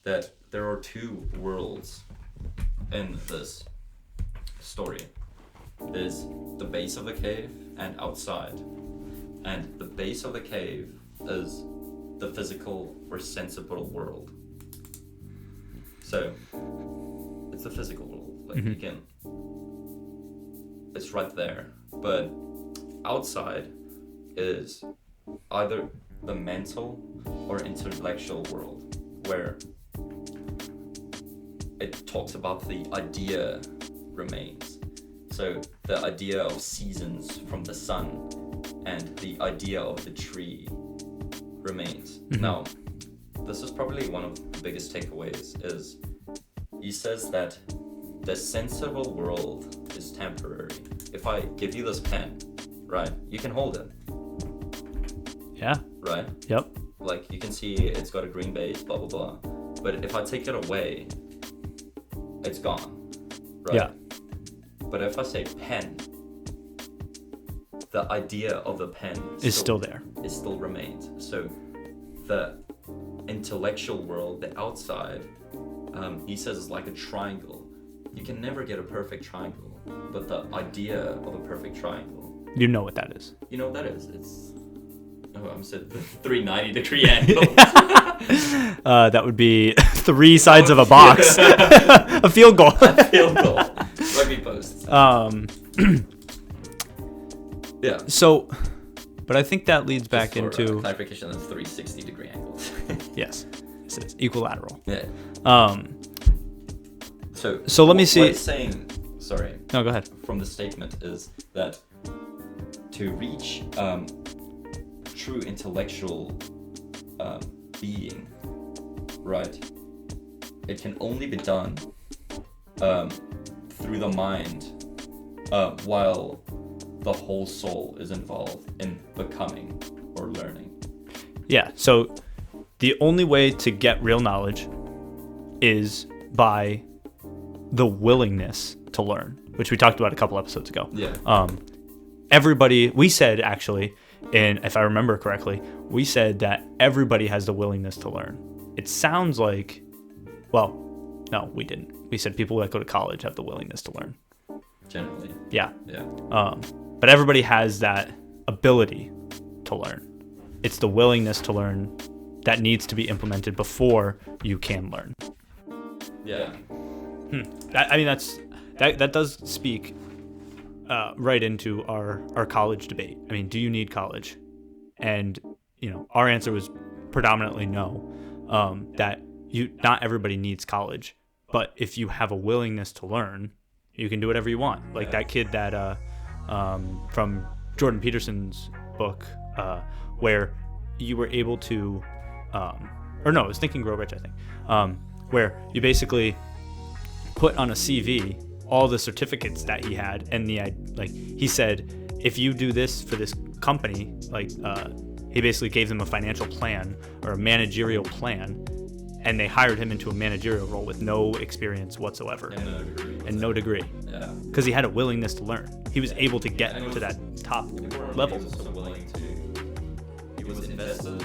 that there are two worlds in this story. There's the base of the cave and outside. And the base of the cave is the physical or sensible world. So it's the physical world, like you can, it's right there, but outside is either the mental or intellectual world, where it talks about the idea remains. So the idea of seasons from the sun and the idea of the tree remains. Now, this is probably one of the biggest takeaways, is he says that the sensible world is temporary. If I give you this pen, right, you can hold it. Yeah. Right? Yep. Like, you can see it's got a green base, blah, blah, blah. But if I take it away, it's gone. Right? Yeah. But if I say pen, the idea of the pen is still there. It still remains. So the intellectual world, the outside, he says is like a triangle. You can never get a perfect triangle, but the idea of a perfect triangle. You know what that is. You know what that is? It's, I said the 390-degree angle. That would be 3 sides of a box. A field goal. A field goal. Rugby posts. Yeah. So, but I think that leads back into clarification. That's 360-degree angles. Yes, it's equilateral. Yeah. So let me see. What it's saying, sorry. No, go ahead. From the statement is that to reach true intellectual being, right? It can only be done through the mind, while the whole soul is involved in becoming or learning. Yeah, so the only way to get real knowledge is by the willingness to learn, which we talked about a couple episodes ago. Yeah. Everybody, we said actually, and if I remember correctly, we said that everybody has the willingness to learn. It sounds like, well, no, we didn't. We said people that go to college have the willingness to learn. Generally. Yeah. Yeah. But everybody has that ability to learn. It's the willingness to learn that needs to be implemented before you can learn. Yeah. I mean, that does speak right into our college debate. I mean, do you need college? And our answer was predominantly no. That not everybody needs college, but if you have a willingness to learn, you can do whatever you want. Like that kid that from Jordan Peterson's book, where you were able to, or no, it was Think and Grow Rich, I think, where you basically put on a CV all the certificates that he had, and he said, if you do this for this company, he basically gave them a financial plan or a managerial plan, and they hired him into a managerial role with no experience whatsoever and no degree. Yeah. Because he had a willingness to learn. He was able to get to that top level. He was also willing to. He was invested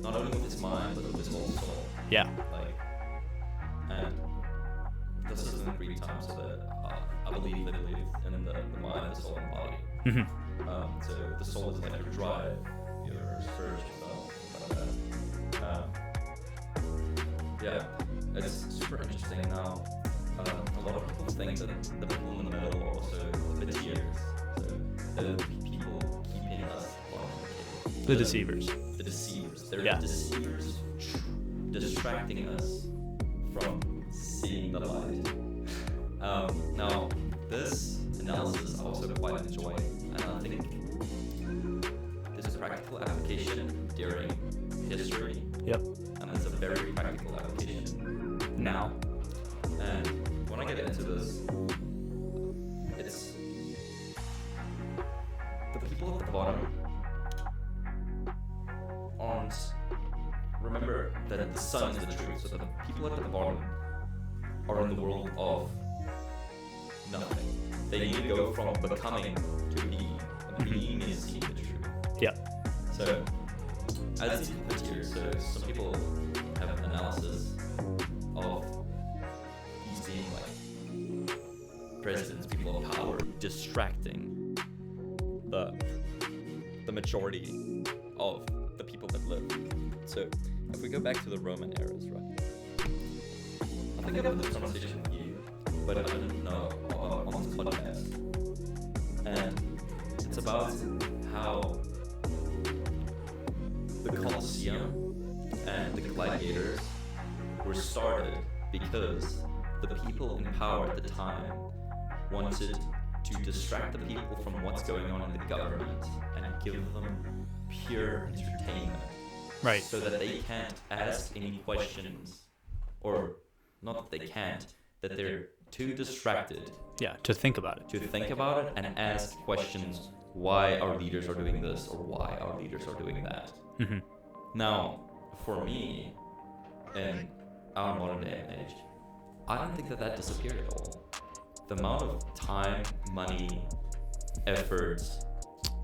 not only with his mind but with his whole soul. Yeah. And this is in the Greek times that I believe they believe in the mind, the soul, and the body. Mm-hmm. So the soul is like your drive, your spiritual self, yeah, it's super interesting now. A lot of people think that the people in the middle are also the deceivers. So the people keeping us on The deceivers. The deceivers. They're deceivers distracting us from seeing the light. Now, this analysis I also quite enjoy, and I think there's a practical application during history. Yep. And it's a very practical application now. And when I get into this, it's the people at the bottom aren't. Remember that the sun is the truth, so the people at the bottom are in the world of nothing. They need to go from becoming to being, and being is seeing the truth. Yeah. So, as you put here, so some people have an analysis of these being like presidents, people of power, distracting the majority of the people that live So if we go back to the Roman eras, right? I think I've had this conversation with you, but I didn't know on this podcast. And it's about how the Colosseum and the gladiators were started because the people in power at the time wanted to distract the people from what's going on in the government and give them pure entertainment. Right. So that they can't ask any questions, or not that they can't, that they're too distracted. Yeah, to think about it. To think about it and ask questions why our leaders are doing this or why our leaders are doing that. Mm-hmm. Now, for me, in our modern day and age, I don't think that disappeared at all. The amount of time, money, effort,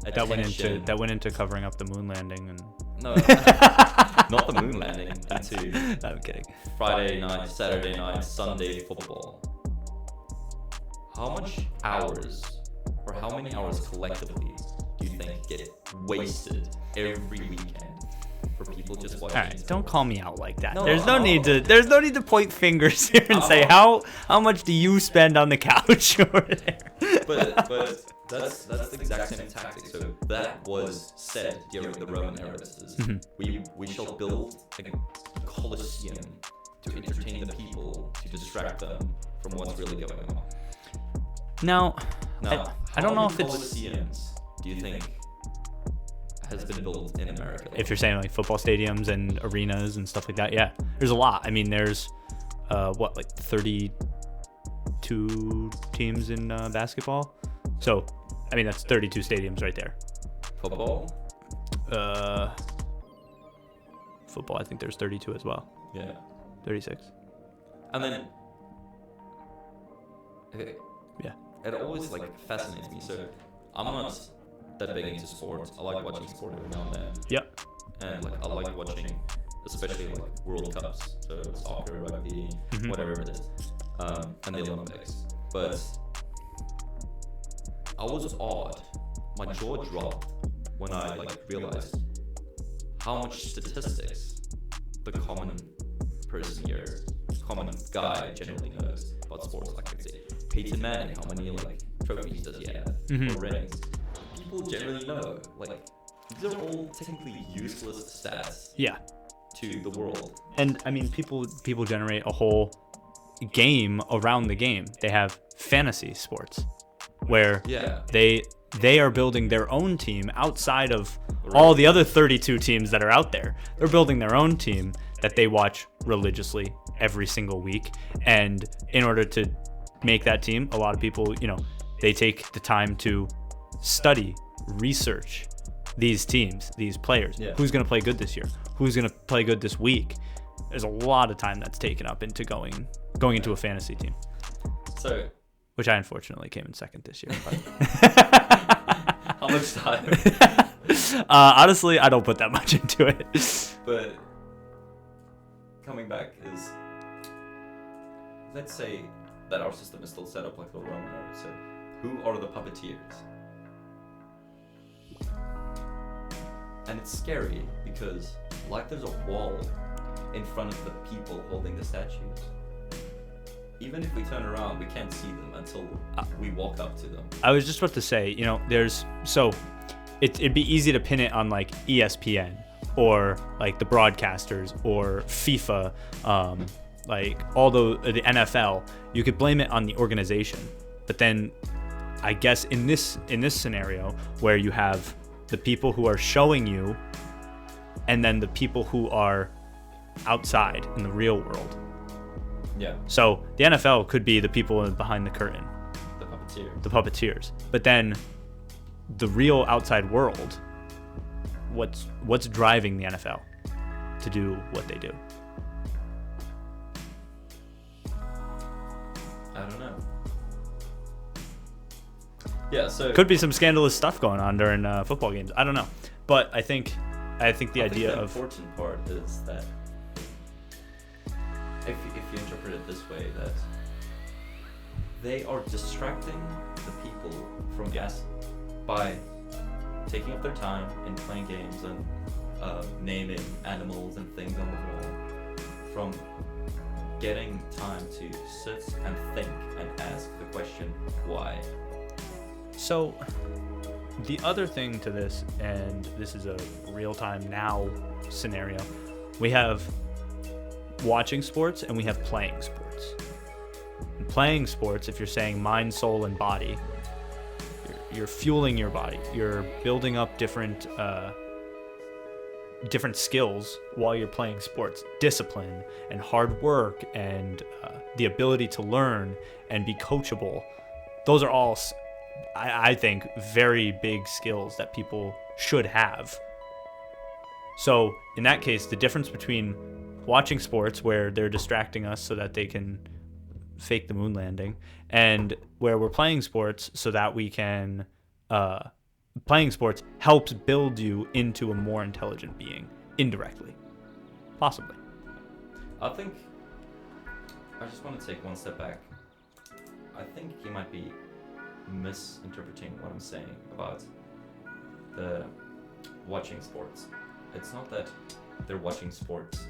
attention... That went into covering up the moon landing and... No, not the moon landing, into I'm kidding. Friday night, Saturday night, Sunday football. How much hours, or how many hours collectively do you think get wasted every weekend for people just watching? All right, don't call me out like that. No, there's no need to point fingers here and say how much do you spend on the couch over there. But that's the exact same tactic. So that was said during the Roman era. We shall build a Colosseum to entertain the people, to distract them from what's really going on. Now I don't know if it's... Colosseums do you think has been built in America? If you're saying like football stadiums and arenas and stuff like that, yeah, there's a lot. I mean, there's 32 teams in basketball. So, I mean, that's 32 stadiums right there. Football? Football, I think there's 32 as well. Yeah. 36. And then, okay. Yeah. It always fascinates me. So, I'm not that big into sports. I like watching sport every now and then. Yep. And I like watching, especially World Cups. So soccer, rugby, whatever it is, and the Olympics. But I was awed. My jaw dropped when I realized how much statistics the common person here, common guy generally knows about sports. Like I say, Peyton Manning, how many trophies does he have or rings? People generally know. These are all technically useless stats. Yeah. To the world. And I mean, people generate a whole game around the game. They have fantasy sports where they are building their own team outside of all the other 32 teams that are out there. They're building their own team that they watch religiously every single week. And in order to make that team, a lot of people, they take the time to study, research these teams, these players. Yeah. Who's going to play good this year? Who's going to play good this week? There's a lot of time that's taken up into going into a fantasy team. So, which I unfortunately came in second this year. How much time? Honestly, I don't put that much into it. But coming back is, let's say that our system is still set up like the Roman era. So, who are the puppeteers? And it's scary because, there's a wall in front of the people holding the statues. Even if we turn around, we can't see them until we walk up to them. I was just about to say, it'd be easy to pin it on ESPN or the broadcasters or FIFA, all the NFL. You could blame it on the organization, but then I guess in this scenario where you have the people who are showing you, and then the people who are outside in the real world. Yeah. So the NFL could be the people behind the curtain, the puppeteers. But then the real outside world, what's driving the NFL to do what they do? I don't know. Yeah, so could be some scandalous stuff going on during football games. I don't know, but I think the idea of the important part is that if you interpret it this way, that they are distracting the people from gas by taking up their time in playing games and naming animals and things on the wall, from getting time to sit and think and ask the question, why? So, the other thing to this, and this is a real-time now scenario, we have watching sports and we have playing sports. Playing sports, if you're saying mind, soul, and body, you're fueling your body. You're building up different skills while you're playing sports. Discipline and hard work and the ability to learn and be coachable. Those are all, I think, very big skills that people should have. So in that case, the difference between watching sports where they're distracting us so that they can fake the moon landing, and where we're playing sports so that we can playing sports helps build you into a more intelligent being indirectly, possibly. I think I just want to take one step back. I think you might be misinterpreting what I'm saying about the watching sports. It's not that they're watching sports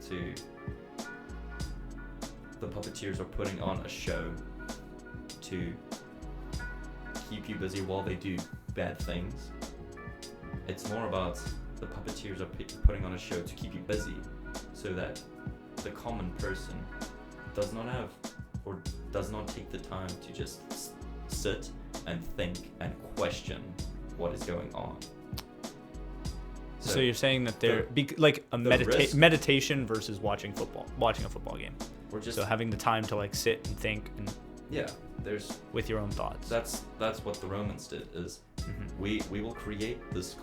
to the puppeteers are putting on a show to keep you busy while they do bad things. It's more about the puppeteers are putting on a show to keep you busy so that the common person does not have or does not take the time to just sit and think and question what is going on. So you're saying that they're like a meditation versus watching a football game. So having the time to like sit and think and there's with your own thoughts. That's what the Romans did. Is we will create this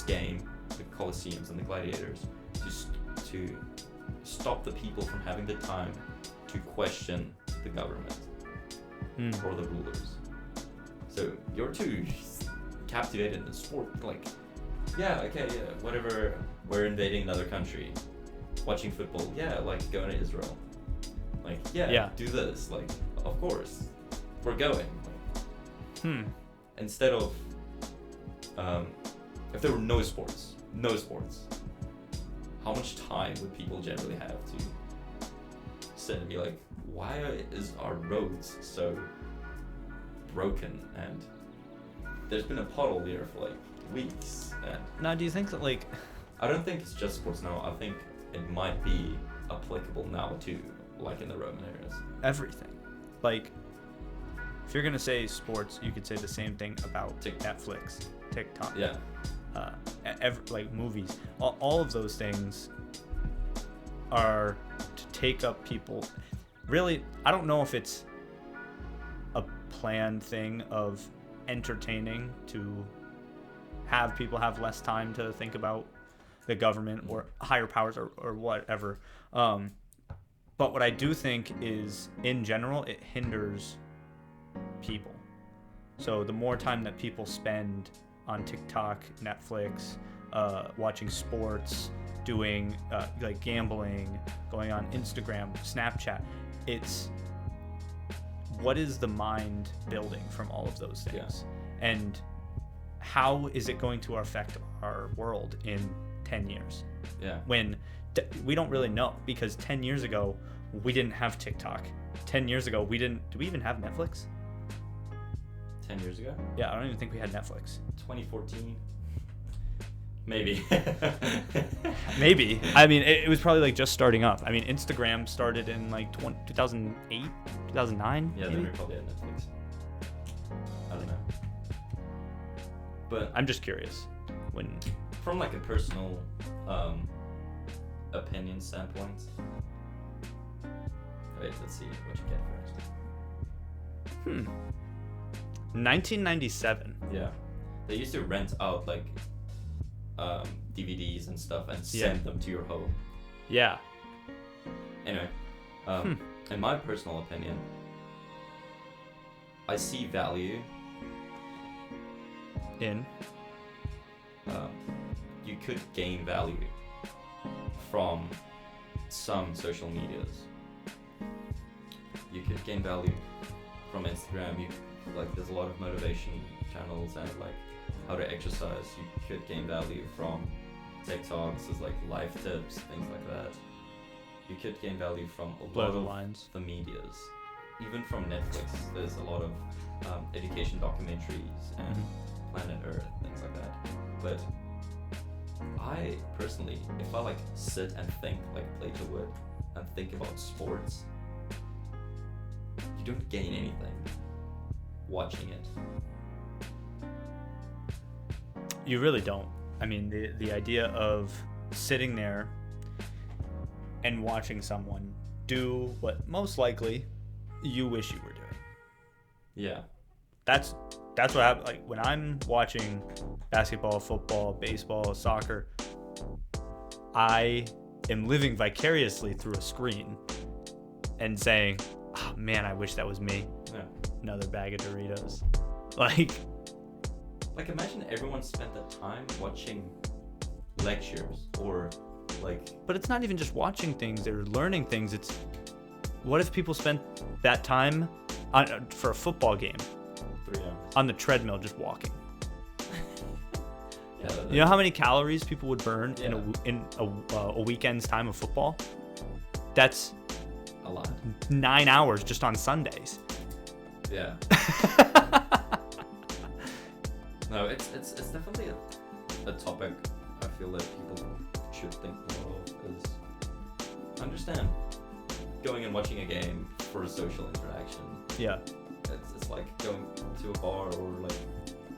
game, the Colosseums and the gladiators, to stop the people from having the time to question the government or the rulers. So you're too captivated in the sport, like whatever, we're invading another country, watching football, like going to Israel, like do this, like of course we're going. Instead of if there were no sports, how much time would people generally have to sit and be like, why is our roads so broken and there's been a pothole here for like weeks? And now, do you think that like I don't think it's just sports now. I think it might be applicable now too, like in the Roman eras. Everything. Like, if you're gonna say sports, you could say the same thing about Netflix, TikTok. Like movies. All of those things are to take up people. Really, I don't know if it's a planned thing of entertaining to have people have less time to think about the government or higher powers or whatever. But what I do think is, in general, it hinders people. So the more time that people spend on TikTok, Netflix, watching sports, doing like gambling, going on Instagram, Snapchat, it's what is the mind building from all of those things? And how is it going to affect our world in 10 years? When we don't really know, because 10 years ago we didn't have TikTok. 10 years ago do we even have Netflix? 10 years ago? Yeah, I don't even think we had Netflix. 2014? Maybe. Maybe. I mean, it was probably like just starting up. I mean, Instagram started in like 2008, 2009. Yeah, then we probably had Netflix. I don't know. But I'm just curious. From like a personal opinion standpoint. Wait, let's see what you get first. 1997. Yeah. They used to rent out like DVDs and stuff and send them to your home. Yeah. Anyway, in my personal opinion, I see value in you could gain value from some social medias. You could gain value from Instagram. There's a lot of motivation channels and like how to exercise. You could gain value from TikToks, there's like life tips, things like that. You could gain value from a Blur lot the of lines. the medias. Even from Netflix, there's a lot of education documentaries and Planet Earth, things like that. But I personally, if I like sit and think like Plato would, and think about sports, you don't gain anything watching it. You really don't. I mean, the idea of sitting there and watching someone do what most likely you wish you were doing. Yeah. That's what happens. Like when I'm watching basketball, football, baseball, soccer, I am living vicariously through a screen and saying, oh, man, I wish that was me. Yeah. Another bag of Doritos. Like imagine everyone spent the time watching lectures or like. But it's not even just watching things, they're learning things. It's what if people spent that time for a football game 3 hours on the treadmill just walking? Yeah, you know how many calories people would burn Yeah. in a weekend's time of football? That's a lot. 9 hours just on Sundays. Yeah. No, it's definitely a topic I feel that people should think more of, is understand going and watching a game for a social interaction. Yeah. It's like going to a bar or like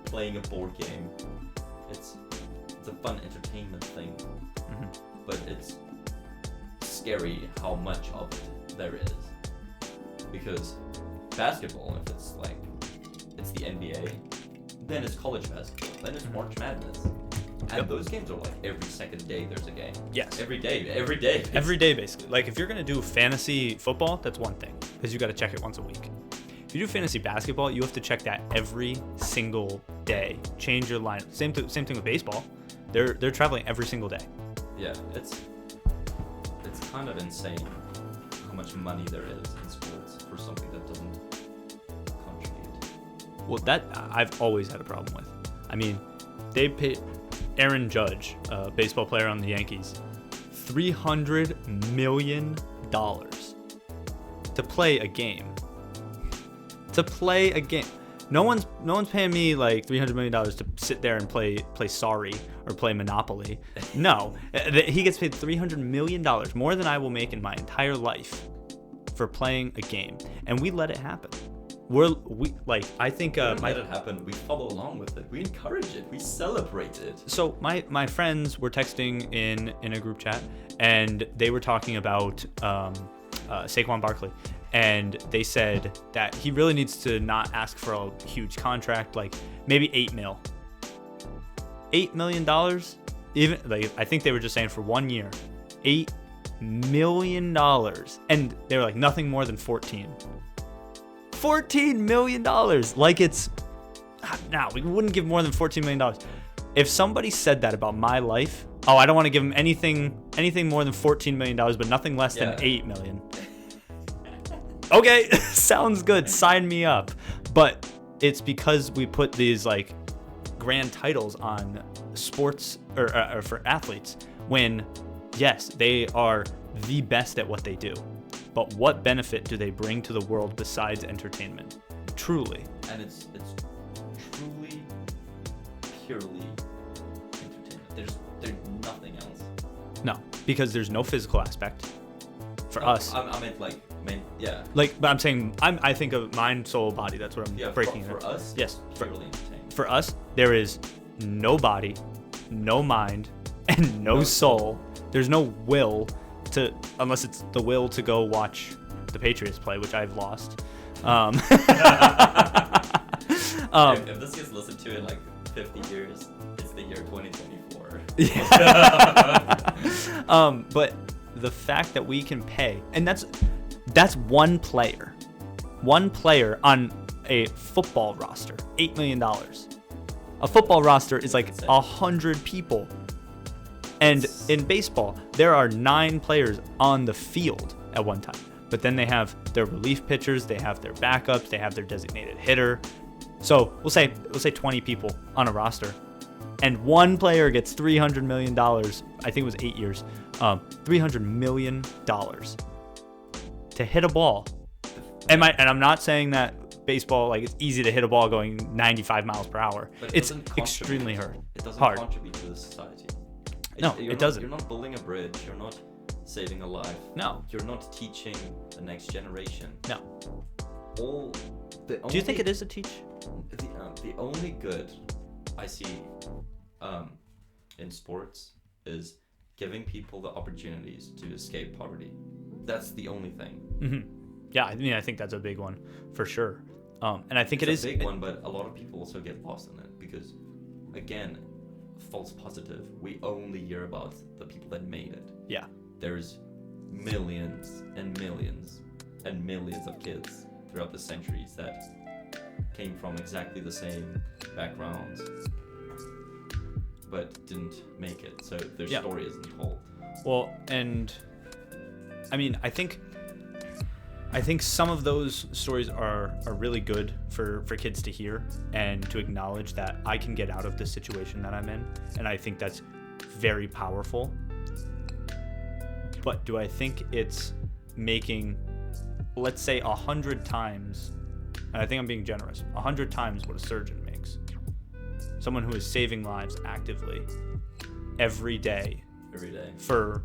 playing a board game. It's a fun entertainment thing, but it's scary how much of it there is. Because basketball, if it's like it's the NBA, then it's college basketball, then it's March Madness, and those games are like every second day there's a game. Yes. Every day. Basically. Every day, basically. Like if you're gonna do fantasy football, that's one thing, because you got to check it once a week. If you do fantasy basketball, you have to check that every single day. Change your line. Same thing with baseball. They're traveling every single day. Yeah, it's kind of insane how much money there is in sports for something that doesn't contribute. Well, that I've always had a problem with. I mean, they paid Aaron Judge, a baseball player on the Yankees, $300 million to play a game. No one's paying me like $300 million to sit there and play Sorry or play Monopoly. No, he gets paid $300 million, more than I will make in my entire life, for playing a game, and we let it happen. I think we don't let it happen. We follow along with it. We encourage it. We celebrate it. So my friends were texting in a group chat, and they were talking about Saquon Barkley. And they said that he really needs to not ask for a huge contract, like maybe $8 million. $8 million? Even like I think they were just saying for 1 year, $8 million. And they were like nothing more than 14. $14 million. Like it's no, we wouldn't give more than $14 million. If somebody said that about my life, I don't want to give him anything more than $14 million, but nothing less than $8 million. Okay, sounds good. Sign me up. But it's because we put these like grand titles on sports or for athletes when, yes, they are the best at what they do. But what benefit do they bring to the world besides entertainment? Truly. And it's truly, purely entertainment. There's nothing else. No, because there's no physical aspect for us. I meant like. Yeah. Like, but I'm saying, I think of mind, soul, body. That's what I'm breaking. For us, yes. Purely entertainment. For us, there is no body, no mind, and no soul. There's no will to, unless it's the will to go watch the Patriots play, which I've lost. If this gets listened to in like 50 years, it's the year 2024. Yeah. But the fact that we can pay, and that's one player on a football roster, $8 million. A football roster is like 100 people. And in baseball, there are 9 players on the field at one time. But then they have their relief pitchers, they have their backups, they have their designated hitter. So we'll say 20 people on a roster. and one player gets $300 million. I think it was 8 years. $300 million to hit a ball. And I'm not saying that baseball, like, it's easy to hit a ball going 95 miles per hour. It's extremely hard. It doesn't hard. contribute to the society. It doesn't. You're not building a bridge. You're not saving a life. No. You're not teaching the next generation. No. Do you think it is a teach? The only good I see in sports is giving people the opportunities to escape poverty. That's the only thing. Mm-hmm. Yeah, I mean, I think that's a big one for sure. And I think it's a big one, but a lot of people also get lost in it because, again, false positive. We only hear about the people that made it. Yeah. There's millions and millions and millions of kids throughout the centuries that came from exactly the same backgrounds but didn't make it, so their story isn't told. Well, and I mean, I think some of those stories are really good for kids to hear and to acknowledge that I can get out of this situation that I'm in, and I think that's very powerful. But do I think it's making, let's say, 100 times, and I think I'm being generous, 100 times what a surgeon makes? Someone who is saving lives actively every day for,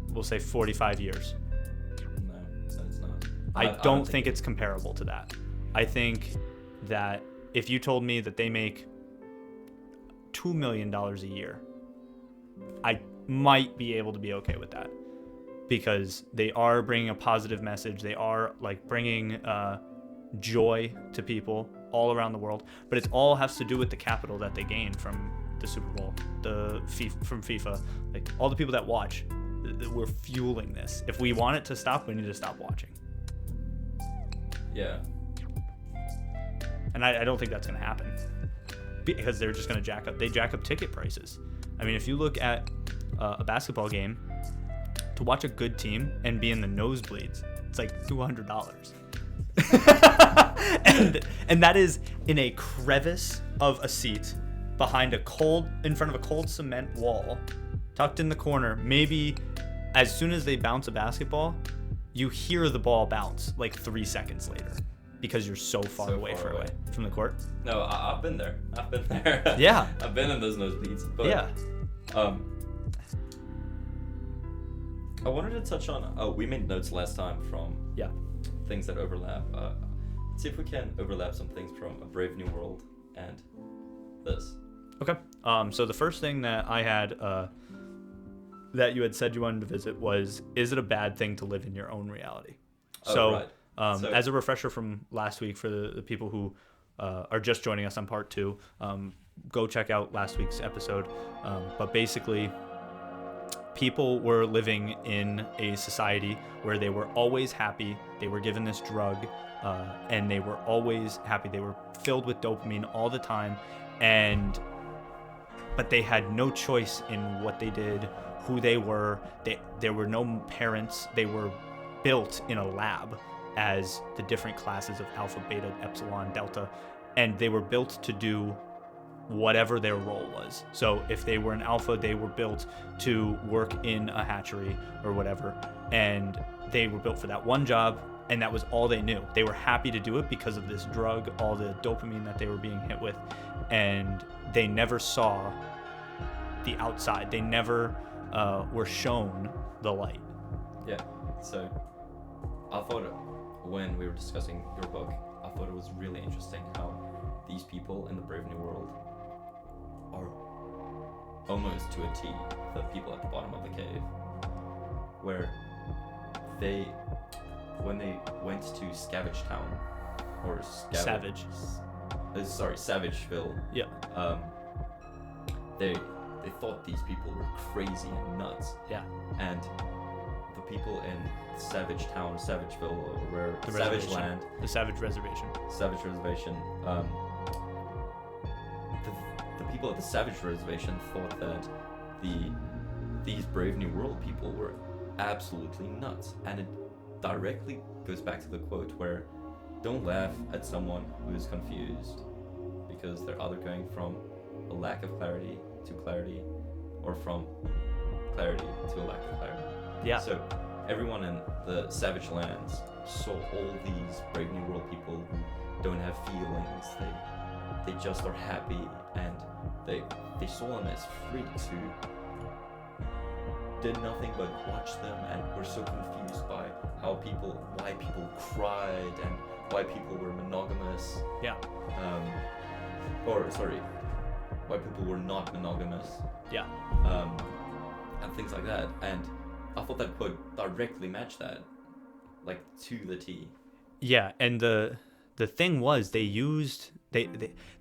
we'll say, 45 years. No, that's not. I don't think it's comparable to that. I think that if you told me that they make $2 million a year, I might be able to be okay with that, because they are bringing a positive message. They are, like, bringing joy to people all around the world, but it all has to do with the capital that they gain from the Super Bowl, from FIFA, like, all the people that watch. We're fueling this. If we want it to stop, we need to stop watching. Yeah. And I don't think that's going to happen, because they're just going to jack up ticket prices. I mean, if you look at a basketball game, to watch a good team and be in the nosebleeds, it's like $200. and that is in a crevice of a seat in front of a cold cement wall, tucked in the corner. Maybe as soon as they bounce a basketball, you hear the ball bounce like 3 seconds later, because you're so far away from the court. No, I've been there. Yeah. I've been in those nosebleeds. But, yeah. I wanted to touch on, we made notes last time from things that overlap. Let's see if we can overlap some things from A Brave New World and this. Okay. So the first thing that I had that you had said you wanted to visit was, is it a bad thing to live in your own reality? So as a refresher from last week for the people who are just joining us on part 2, go check out last week's episode. But basically, people were living in a society where they were always happy. They were given this drug, and they were always happy. They were filled with dopamine all the time, but they had no choice in what they did, who they were. There were no parents. They were built in a lab as the different classes of alpha, beta, epsilon, delta, and they were built to do whatever their role was. So if they were an alpha, they were built to work in a hatchery or whatever, and they were built for that one job, and that was all they knew. They were happy to do it because of this drug, all the dopamine that they were being hit with, and they never saw the outside. They never were shown the light. Yeah, so I thought when we were discussing your book, I thought it was really interesting how these people in the Brave New World are almost to a T the people at the bottom of the cave, where when they went to Scavenge Town, or Savageville. Yeah. They thought these people were crazy and nuts. Yeah. And the people in Savage Town, Savageville, or where the Savage Land, the Savage Reservation. The people at the Savage Reservation thought that these Brave New World people were absolutely nuts, and it directly goes back to the quote where, "Don't laugh at someone who's confused, because they're either going from a lack of clarity to clarity, or from clarity to a lack of clarity. Yeah. So everyone in the savage lands saw all these brave new world people who don't have feelings. They just are happy, and they saw them as freaks who did nothing but watch them and were so confused by why people cried and why people were monogamous. Yeah. Why people were not monogamous. Yeah. And things like that. And I thought that quote directly matched that, like to the T. Yeah, and the thing was they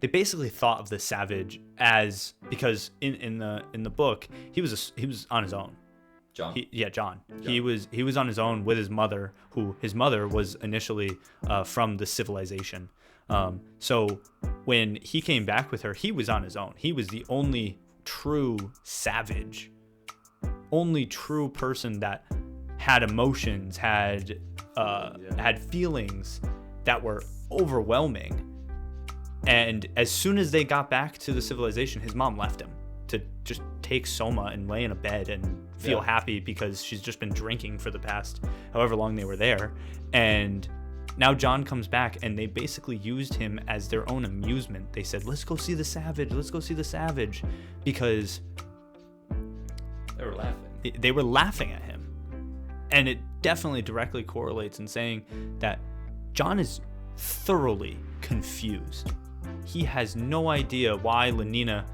basically thought of the savage as, because in the book he was on his own. John. John. He was on his own with his mother, who his mother was initially from the civilization. So when he came back with her, he was on his own. He was the only true savage, only true person that had emotions, had feelings that were overwhelming. And as soon as they got back to the civilization, his mom left him to just take Soma and lay in a bed and feel happy, because she's just been drinking for the past however long they were there. And now John comes back, and they basically used him as their own amusement. They said, let's go see the savage, because They were laughing. They were laughing at him. And it definitely directly correlates in saying that John is thoroughly confused. He has no idea why Lenina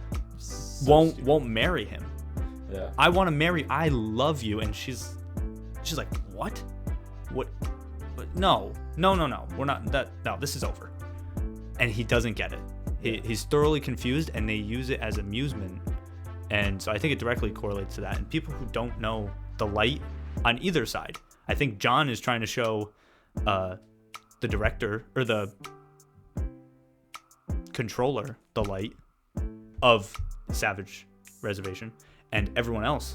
won't marry him. Yeah. I love you. And she's like, what? No, we're not that. No, this is over. And he doesn't get it. He's thoroughly confused, and they use it as amusement. And so I think it directly correlates to that. And people who don't know the light on either side, I think John is trying to show the director or the controller the light of Savage Reservation, and everyone else,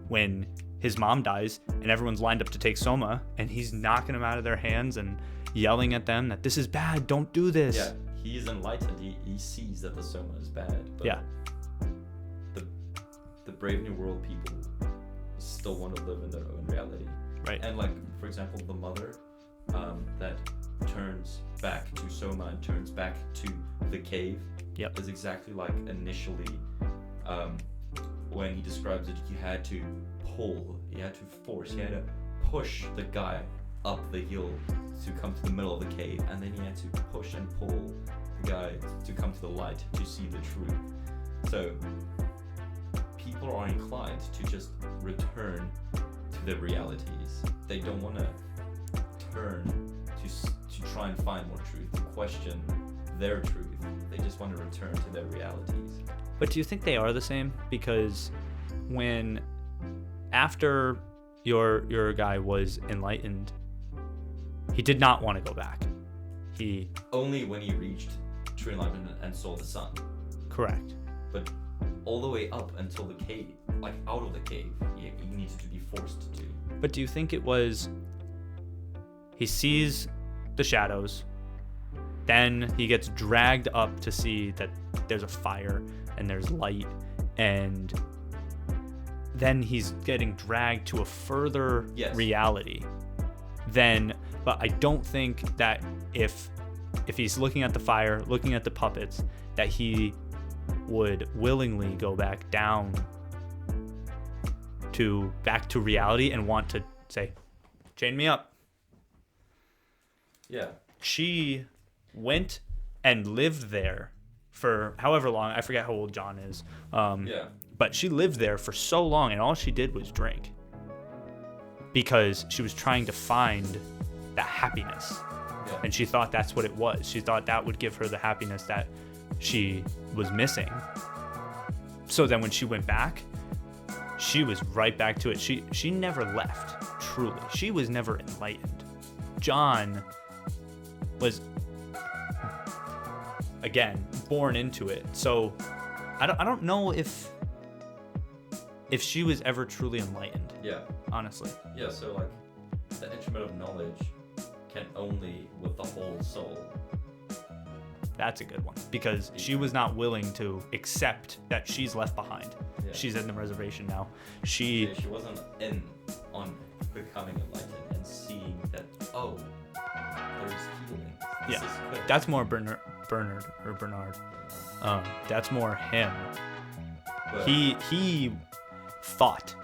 when his mom dies and everyone's lined up to take Soma, and he's knocking them out of their hands and yelling at them that this is bad, don't do this. Yeah, he's enlightened. He sees that the Soma is bad. But yeah. The brave new world people still want to live in their own reality. Right. And like, for example, the mother that turns back to Soma and turns back to the cave is exactly like initially when he describes it, you had to pull, you had to force, you had to push the guy up the hill to come to the middle of the cave, and then you had to push and pull the guy to come to the light to see the truth. So people are inclined to just return to their realities. They don't want to turn to try and find more truth, to question their truth. They just want to return to their realities. But do you think they are the same? Because when after your guy was enlightened, he did not want to go back. He only when he reached true enlightenment and saw the sun. Correct. But all the way up until the cave, like out of the cave, he needed to be forced to. But do you think it was he sees the shadows, then he gets dragged up to see that there's a fire and there's light, and then he's getting dragged to a further reality. But I don't think that if he's looking at the fire, looking at the puppets, that he would willingly go back down back to reality and want to say, chain me up. Yeah. She went and lived there for however long. I forget how old John is. But she lived there for so long, and all she did was drink, because she was trying to find that happiness. Yeah. And she thought that's what it was. She thought that would give her the happiness that she was missing. So then when she went back, she was right back to it. She never left, truly. She was never enlightened. John was, again, born into it. So I don't know if she was ever truly enlightened. Yeah. Honestly. Yeah, so like the instrument of knowledge can only with the whole soul. That's a good one, because she was not willing to accept that she's left behind. Yeah. She's in the reservation now. She wasn't in on becoming enlightened and seeing that, oh, there's healing. This is good. That's more Bernard. That's more him. But he thought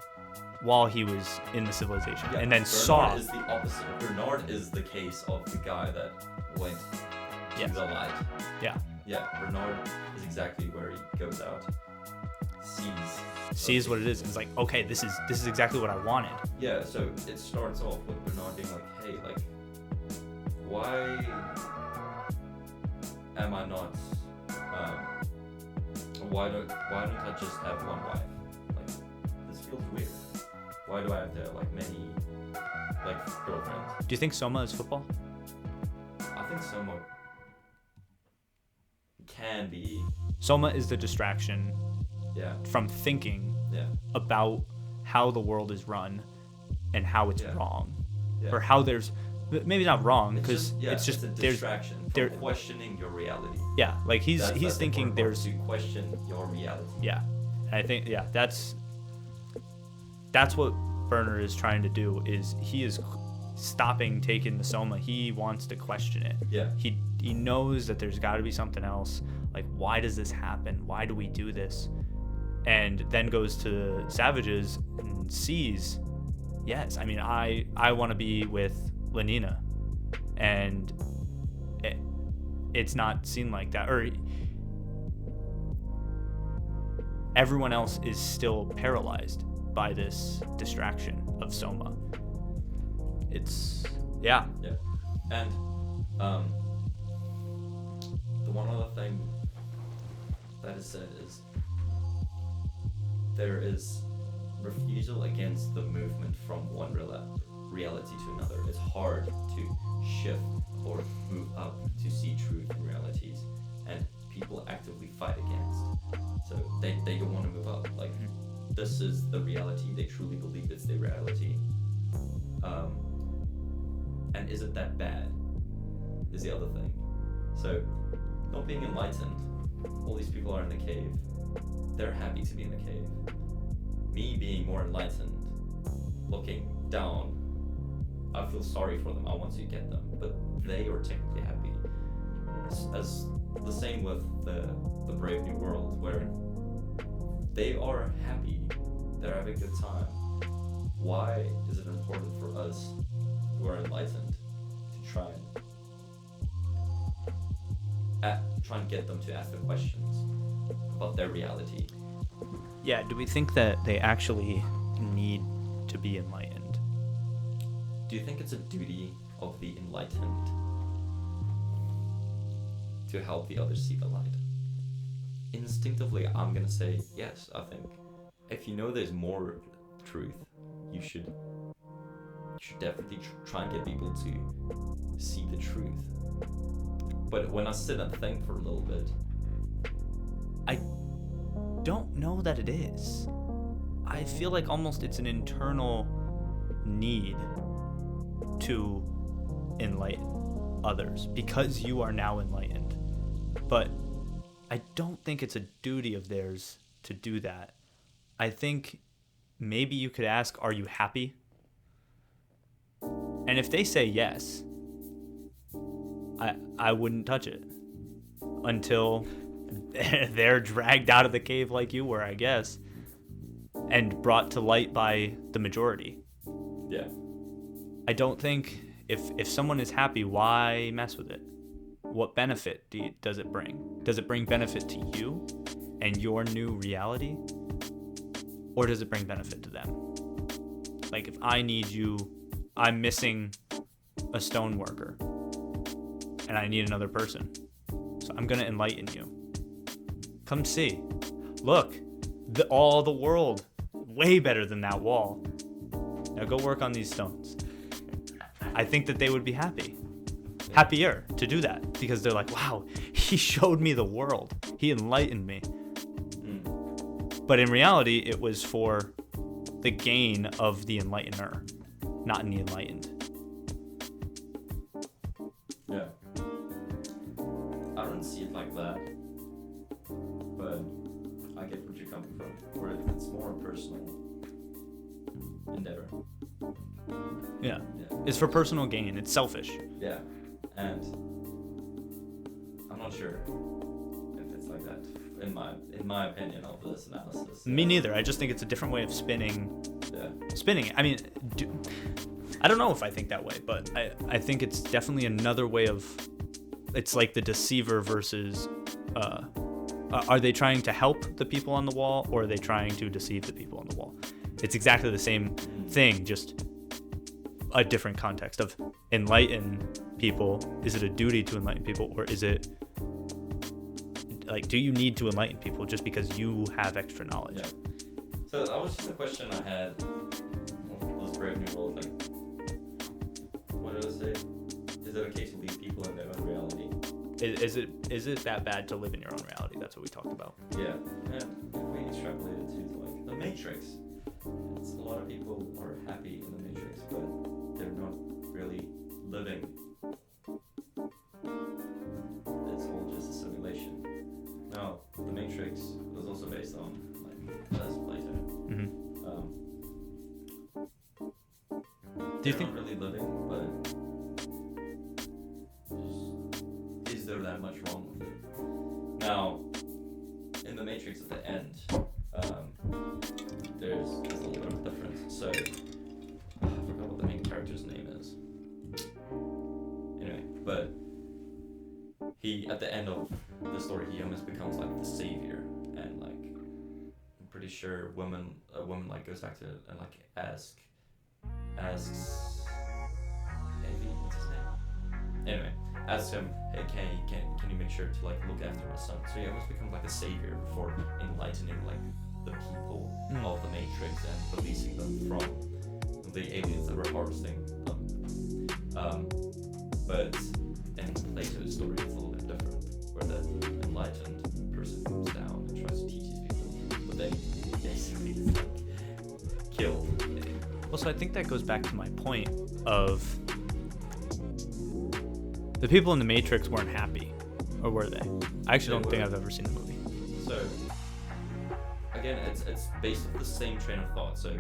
while he was in the civilization, and then Bernard is the opposite. Bernard is the case of the guy that went to the light. Yeah. Yeah, Bernard is exactly where he goes out, sees what it is, and is like, okay, this is exactly what I wanted. Yeah, so it starts off with Bernard being like, hey, like, why am I not, why don't I just have one wife? Like, this feels weird. Why do I have to have, like, many, like, girlfriends? Do you think Soma is football? I think Soma can be. Soma is the distraction from thinking about how the world is run and how it's wrong. Yeah. Or how there's, maybe not wrong, because it's just a distraction from questioning your reality. Yeah, like he's thinking there's to question your reality. Yeah, and I think that's what Bernard is trying to do. Is he is stopping taking the Soma. He wants to question it. Yeah. He knows that there's got to be something else. Like, why does this happen? Why do we do this? And then goes to Savages and sees, yes, I mean, I want to be with Lenina, and it's not seen like that. Or everyone else is still paralyzed by this distraction of Soma. It's yeah. And the one other thing that is said is there is refusal against the movement from one reality to another. It's hard to shift or move up to see truth in realities, and people actively fight against. So they don't want to move up. Like, this is the reality. They truly believe it's their reality. And is it that bad? Is the other thing. So, not being enlightened, all these people are in the cave. They're happy to be in the cave. Me being more enlightened, looking down, I feel sorry for them. I want to get them, but they are technically happy. As the same with the Brave New World, where they are happy. They're having a good time. Why is it important for us who are enlightened to try and get them to ask the questions about their reality? Yeah, do we think that they actually need to be enlightened? Do you think it's a duty of the enlightened to help the others see the light? Instinctively, I'm gonna say yes. I think if you know there's more truth, you should definitely try and get people to see the truth. But when I sit and think for a little bit, I don't know that it is. I feel like almost it's an internal need to enlighten others because you are now enlightened. But I don't think it's a duty of theirs to do that. I think maybe you could ask, are you happy? And if they say yes, I wouldn't touch it until they're dragged out of the cave like you were, I guess, and brought to light by the majority. Yeah. I don't think if someone is happy, why mess with it? What benefit does it bring? Does it bring benefit to you and your new reality? Or does it bring benefit to them? Like, if I need you, I'm missing a stone worker and I need another person. So I'm going to enlighten you. Come see. Look, all the world, way better than that wall. Now go work on these stones. I think that they would be happier to do that, because they're like, wow, he showed me the world. He enlightened me. But in reality, it was for the gain of the enlightener, not in the enlightened. Yeah. I don't see it endeavor. Yeah. It's for personal gain. It's selfish. Yeah, and I'm not sure if it's like that in my opinion of this analysis. Me neither. I just think it's a different way of spinning. Yeah. Spinning it. I mean, I don't know if I think that way, but I think it's definitely another way of. It's like the deceiver versus. Are they trying to help the people on the wall, or are they trying to deceive the people on the wall? It's exactly the same thing, just a different context of enlighten people. Is it a duty to enlighten people, or is it like, do you need to enlighten people just because you have extra knowledge? Yeah. So that was just a question I had. Those Brave New World, like, what did I say? Is it okay to leave people in their own reality? Is it that bad to live in your own reality? That's what we talked about. Yeah. And if we extrapolate it to like the Matrix, it's a lot of people are happy in the Matrix, but they're not really living. It's all just a simulation. Now, the Matrix was also based on like Plato. Mm-hmm. Do you think not really living, but is there that much wrong with it? Now, in the Matrix at the end, there's a little bit of a difference. So, I forgot what the main character's name is. Anyway, but he, at the end of the story, he almost becomes like the savior, and like, I'm pretty sure a woman like goes back to and like asks Eddie, what's his name? Anyway, asks him, hey, can you make sure to like look after my son? So he almost becomes like a savior for enlightening like the people of the Matrix and releasing them from the aliens that were harvesting them. But in Plato's story, it's a little bit different, where the enlightened person comes down and tries to teach these people, but then basically is like killed. Well, so I think that goes back to my point of the people in the Matrix weren't happy, or were they? I actually don't think I've ever seen the movie. So, again, it's based on the same train of thought. So,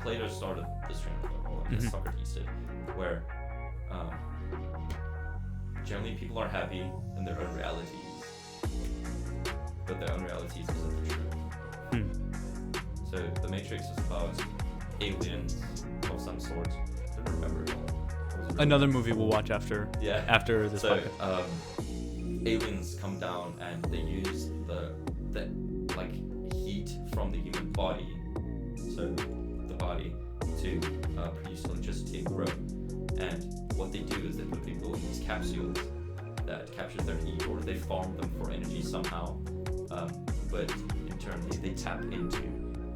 Plato started this train of thought, or Socrates did, where generally people are happy in their own realities, but their own realities isn't the truth. So, the Matrix is about aliens of some sort. I don't remember it all. Another movie we'll watch after this podcast. Aliens come down and they use the like heat from the human body, so the body, to produce electricity and grow. And what they do is they put people in these capsules that captures their heat, or they farm them for energy somehow. But internally they tap into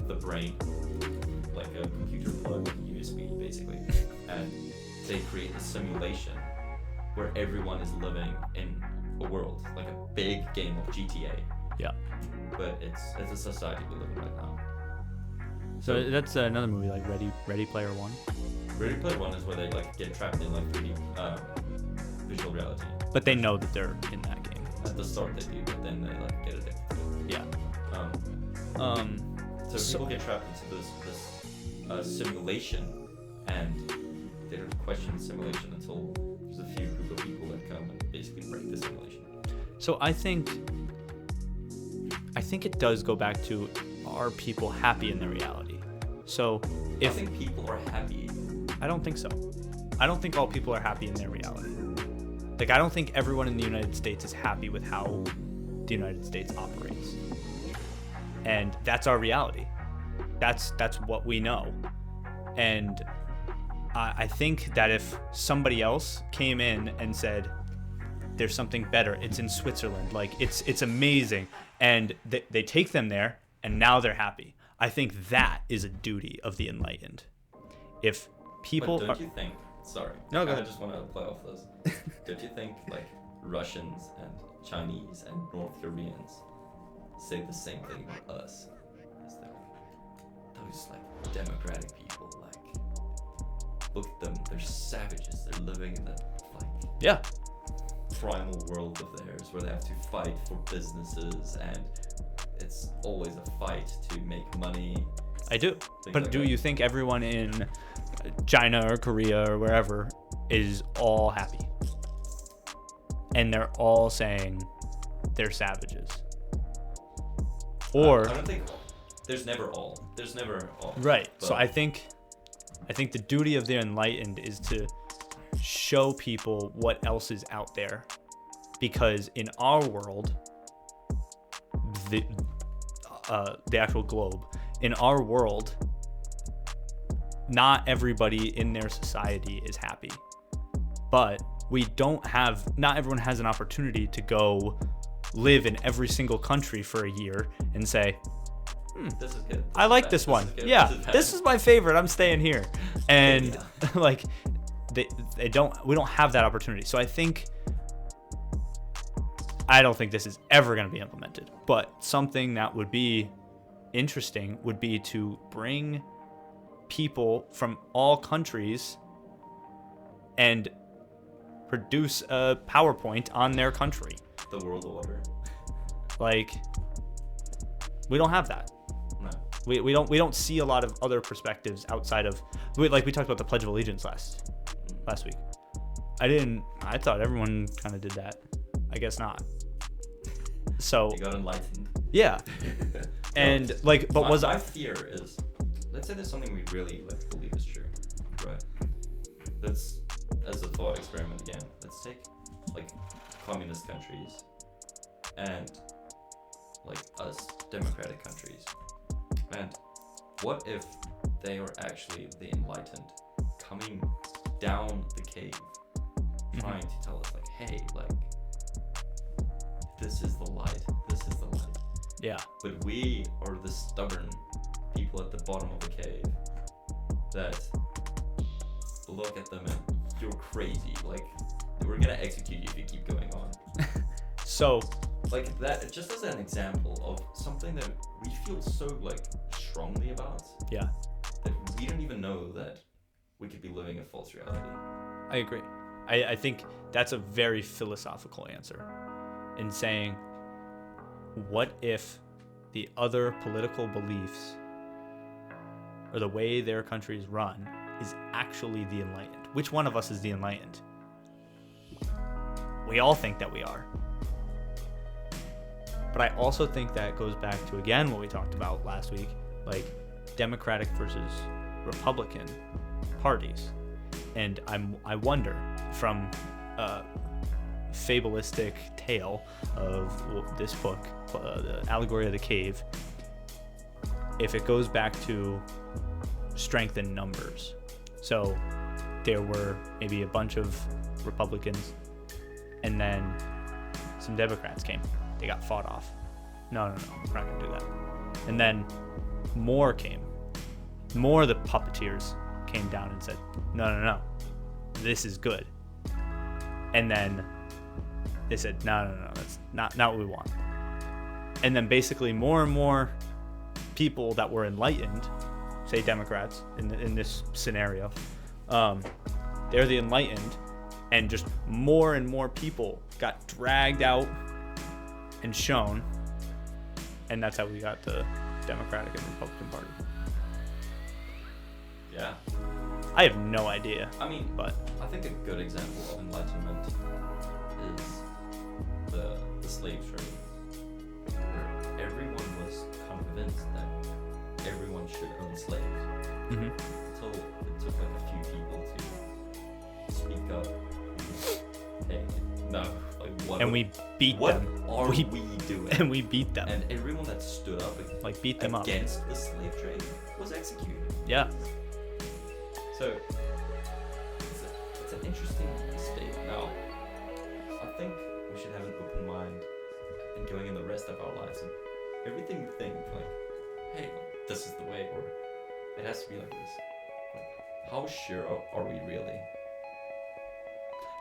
the brain, like a computer plug, like a USB basically, and they create a simulation where everyone is living in a world, like a big game of GTA. Yeah. But it's a society we live in right now. So that's another movie, like Ready Player One. Ready Player One is where they like get trapped in like 3D visual reality. But they know that they're in that game. At the start they do, but then they like get addicted to it. Yeah. So people get trapped into this simulation, and they don't question the simulation until there's a few group of people that come and basically break the simulation. So I think it does go back to, are people happy in their reality? So if I think people are happy. I don't think so. I don't think all people are happy in their reality. Like, I don't think everyone in the United States is happy with how the United States operates. And that's our reality. That's what we know. And I think that if somebody else came in and said, there's something better, it's in Switzerland, like it's amazing, and they take them there and now they're happy, I think that is a duty of the enlightened. If people but don't you think, sorry, no, go ahead. I just want to play off this. Don't you think like Russians and Chinese and North Koreans say the same thing about us? Is that those like democratic people, like, look at them, they're savages, they're living in that like primal world of theirs where they have to fight for businesses, and it's always a fight to make money. I do. But do you think everyone in China or Korea or wherever is all happy? And they're all saying they're savages? Or I don't think there's never all. Right. So I think the duty of the enlightened is to show people what else is out there, because in our world, the actual globe, in our world, not everybody in their society is happy, but not everyone has an opportunity to go live in every single country for a year and say, this is good. I like this one. This is my favorite. I'm staying here. And like we don't have that opportunity. So I don't think this is ever going to be implemented. But something that would be interesting would be to bring people from all countries and produce a PowerPoint on their country. The world order. Like, we don't have that. No. We don't see a lot of other perspectives outside of, like we talked about the Pledge of Allegiance last week. I thought everyone kind of did that. I guess not. So you got enlightened. Yeah. And like, but my fear is, let's say there's something we really believe is true, right? Let's, as a thought experiment again, let's take communist countries and us democratic countries, and what if they are actually the enlightened coming down the cave, trying to tell us hey, this is the light, yeah, but we are the stubborn people at the bottom of the cave that look at them and you're crazy, we're gonna execute you if you keep going on. So that, just as an example of something that we feel so strongly about, yeah, that we don't even know that we could be living a false reality. I agree. I think that's a very philosophical answer in saying, what if the other political beliefs or the way their countries run is actually the enlightened? Which one of us is the enlightened? We all think that we are. But I also think that goes back to, again, what we talked about last week, Democratic versus Republican parties. And I wonder, from a fabulistic tale of this book, the Allegory of the Cave, if it goes back to strength in numbers. So there were maybe a bunch of Republicans, and then some Democrats came. They got fought off. No, we're not gonna do that. And then more came. More of the puppeteers came down and said, no, this is good. And then they said, no, that's not what we want. And then basically more and more people that were enlightened, say Democrats in this scenario, they're the enlightened, and just more and more people got dragged out and shown, and that's how we got the Democratic and Republican Party. Yeah. I have no idea. But I think a good example of enlightenment is the slave trade, where everyone was convinced that everyone should own slaves, until it took a few people to speak up. Hey, no, what? And we beat them. What are we doing? And we beat them. And everyone that stood up beat them against the slave trade was executed. Yeah. So it's an interesting state. Now, I think we should have an open mind in going in the rest of our lives, and everything we think, hey, this is the way, or it has to be like this. How sure are we really?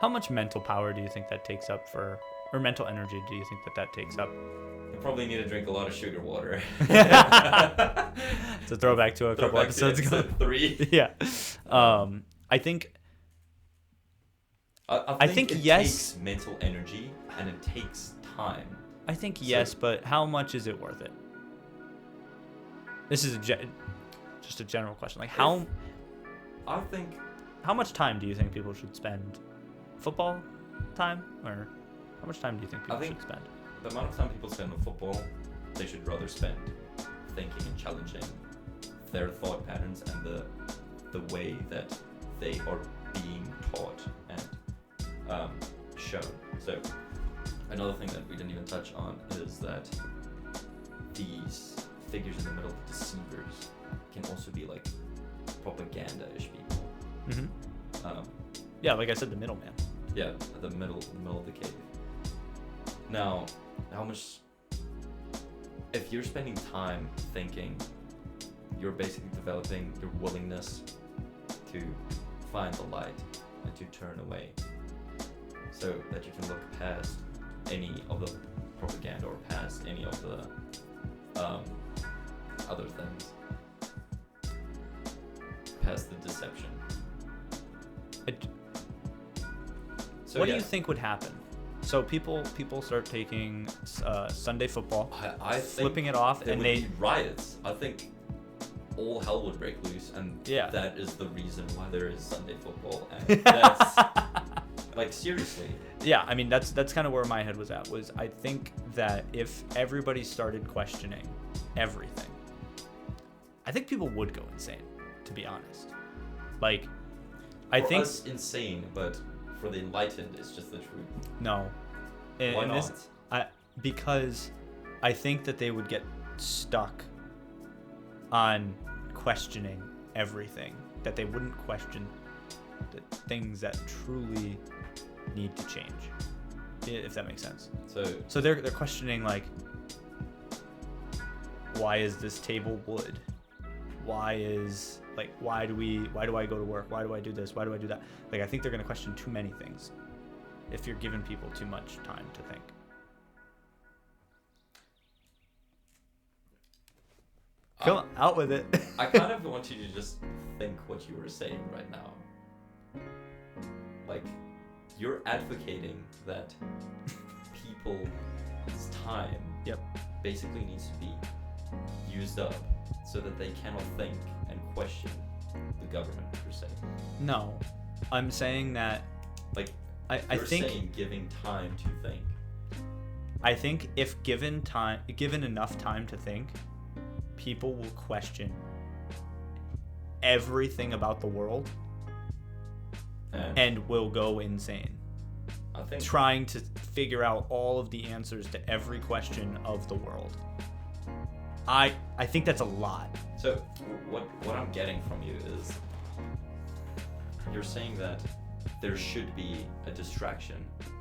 How much mental power do you think that takes up or mental energy do you think that takes up? You probably need to drink a lot of sugar water. It's a throwback to a couple episodes ago. Episode 3. Yeah. I think it yes. takes mental energy and it takes time. I think yes, but how much is it worth it? This is just a general question. Like I think how much time do you think people should spend football time, or how much time do you think people should spend? The amount of time people spend on football, they should rather spend thinking and challenging their thought patterns and the way that they are being taught and shown. So another thing that we didn't even touch on is that these figures in the middle, the deceivers, can also be like propaganda-ish people. Mm-hmm. Yeah, like I said, the middleman. Yeah, the middle of the cave. Now, how much? If you're spending time thinking, you're basically developing your willingness to find the light and to turn away, so that you can look past any of the propaganda or past any of the other things, past the deception. What do you think would happen? So people start taking Sunday football, I think flipping it off, and they riots. I think all hell would break loose, and that is the reason why there is Sunday football. And that's like, seriously. Yeah, I mean that's kind of where my head was at. Was I think that if everybody started questioning everything, I think people would go insane. To be honest, like I think us, insane, but for the enlightened, it's just the truth. No. Why not? Because I think that they would get stuck on questioning everything. That they wouldn't question the things that truly need to change. If that makes sense. So they're questioning, like, why is this table wood? Why do I go to work? Why do I do this? Why do I do that? Like, I think they're going to question too many things if you're giving people too much time to think. Come out with it. I kind of want you to just think what you were saying right now. Like, you're advocating that people's time basically needs to be used up so that they cannot think and question the government, per se. No, I'm saying that, like, I think saying giving time to think. I think if given enough time to think, people will question everything about the world and will go insane. I think trying to figure out all of the answers to every question of the world. I think that's a lot. So what I'm getting from you is you're saying that there should be a distraction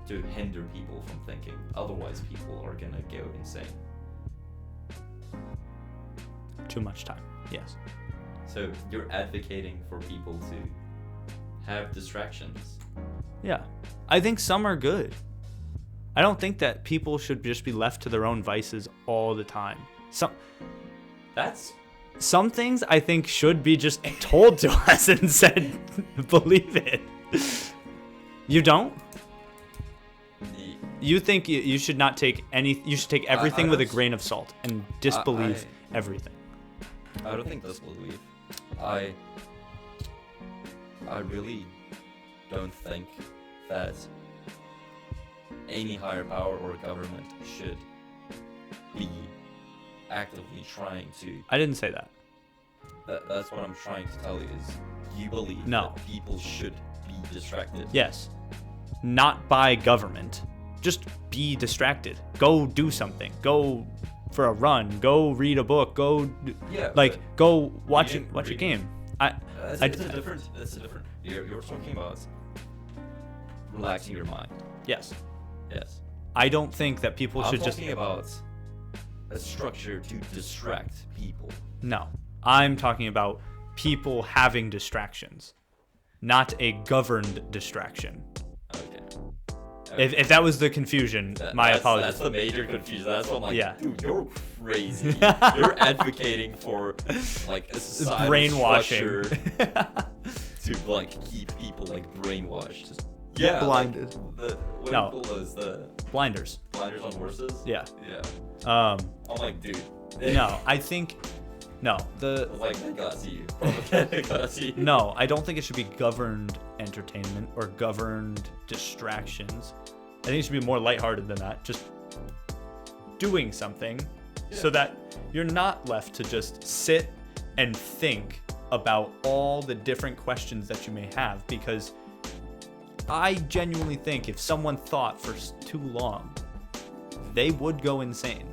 to hinder people from thinking. Otherwise, people are gonna go insane. Too much time. Yes. So you're advocating for people to have distractions. Yeah. I think some are good. I don't think that people should just be left to their own vices all the time. Some things I think should be just told to us and said, believe it. You don't? You think you should not take you should take everything with a grain of salt and disbelieve everything. I don't think disbelief. I really don't think that any higher power or government should be actively trying to... I didn't say that. That's what I'm trying to tell you is you believe that people should be distracted. Yes. Not by government. Just be distracted. Go do something. Go for a run. Go read a book. Go go watch a game. That's a different. You're talking about relaxing your mind. Yes. Yes. I don't think that people should just... I'm talking about a structure to distract people. No. I'm talking about people having distractions, not a governed distraction. Okay. If that was the confusion, my apologies. That's the major confusion. That's what I'm like, dude, you're crazy. You're advocating for, like, a societal brainwashing to, like, keep people, like, brainwashed. Yeah, blinded. Blinders. Blinders On horses? Yeah. Yeah. I'm like, dude. No, I think No, like they got to you. Propaganda got to you. No, I don't think it should be governed entertainment or governed distractions. I think it should be more lighthearted than that. Just doing something so that you're not left to just sit and think about all the different questions that you may have, because I genuinely think if someone thought for too long, they would go insane.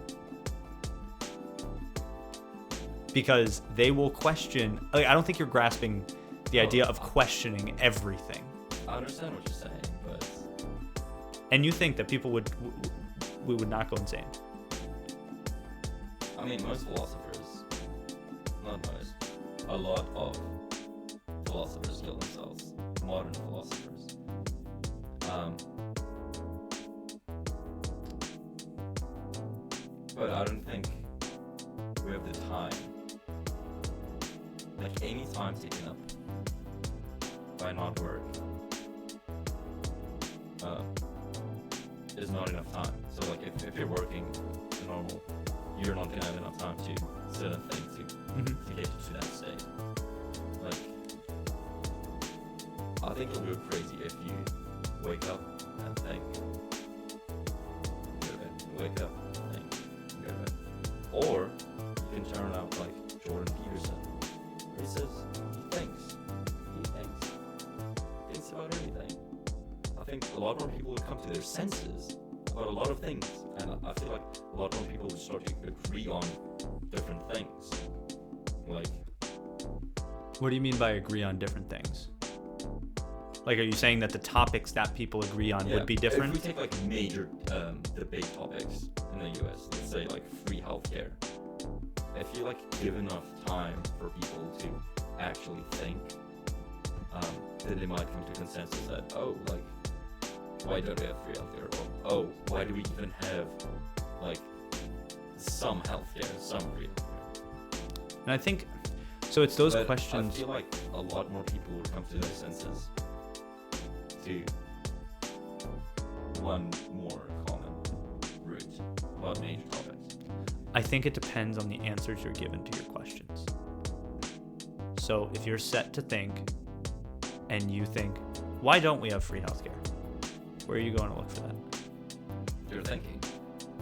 Because they will question. Like, I don't think you're grasping the idea of questioning everything. I understand what you're saying, but... And you think that people would not go insane? I mean, most philosophers, not most, a lot of philosophers kill themselves. Modern philosophers. But I don't think we have the time. Like, any time taken up by not work is not enough time. So, like, if you're working normal, you're not gonna have enough time to sit and think to get you to that state. Like, I think you'll go crazy if you wake up and think, go to bed. Wake up and think, go to bed. Or you can turn out like Jordan Peterson, where he says he thinks about everything. I think a lot more people would come to their senses about a lot of things, and I feel like a lot more people would start to agree on different things. Like, what do you mean by agree on different things? Like, are you saying that the topics that people agree on would be different? If we take like major debate topics in the US, let's say like free healthcare, I feel like give enough time for people to actually think, then they might come to consensus that, oh, like, why don't we have free healthcare? Or, oh, why do we even have like some healthcare, some free healthcare? And I think, so it's those but questions. I feel like a lot more people would come to their senses to one more common route about major topics. I think it depends on the answers you're given to your questions. So if you're set to think and you think, why don't we have free healthcare? Where are you going to look for that? You're thinking.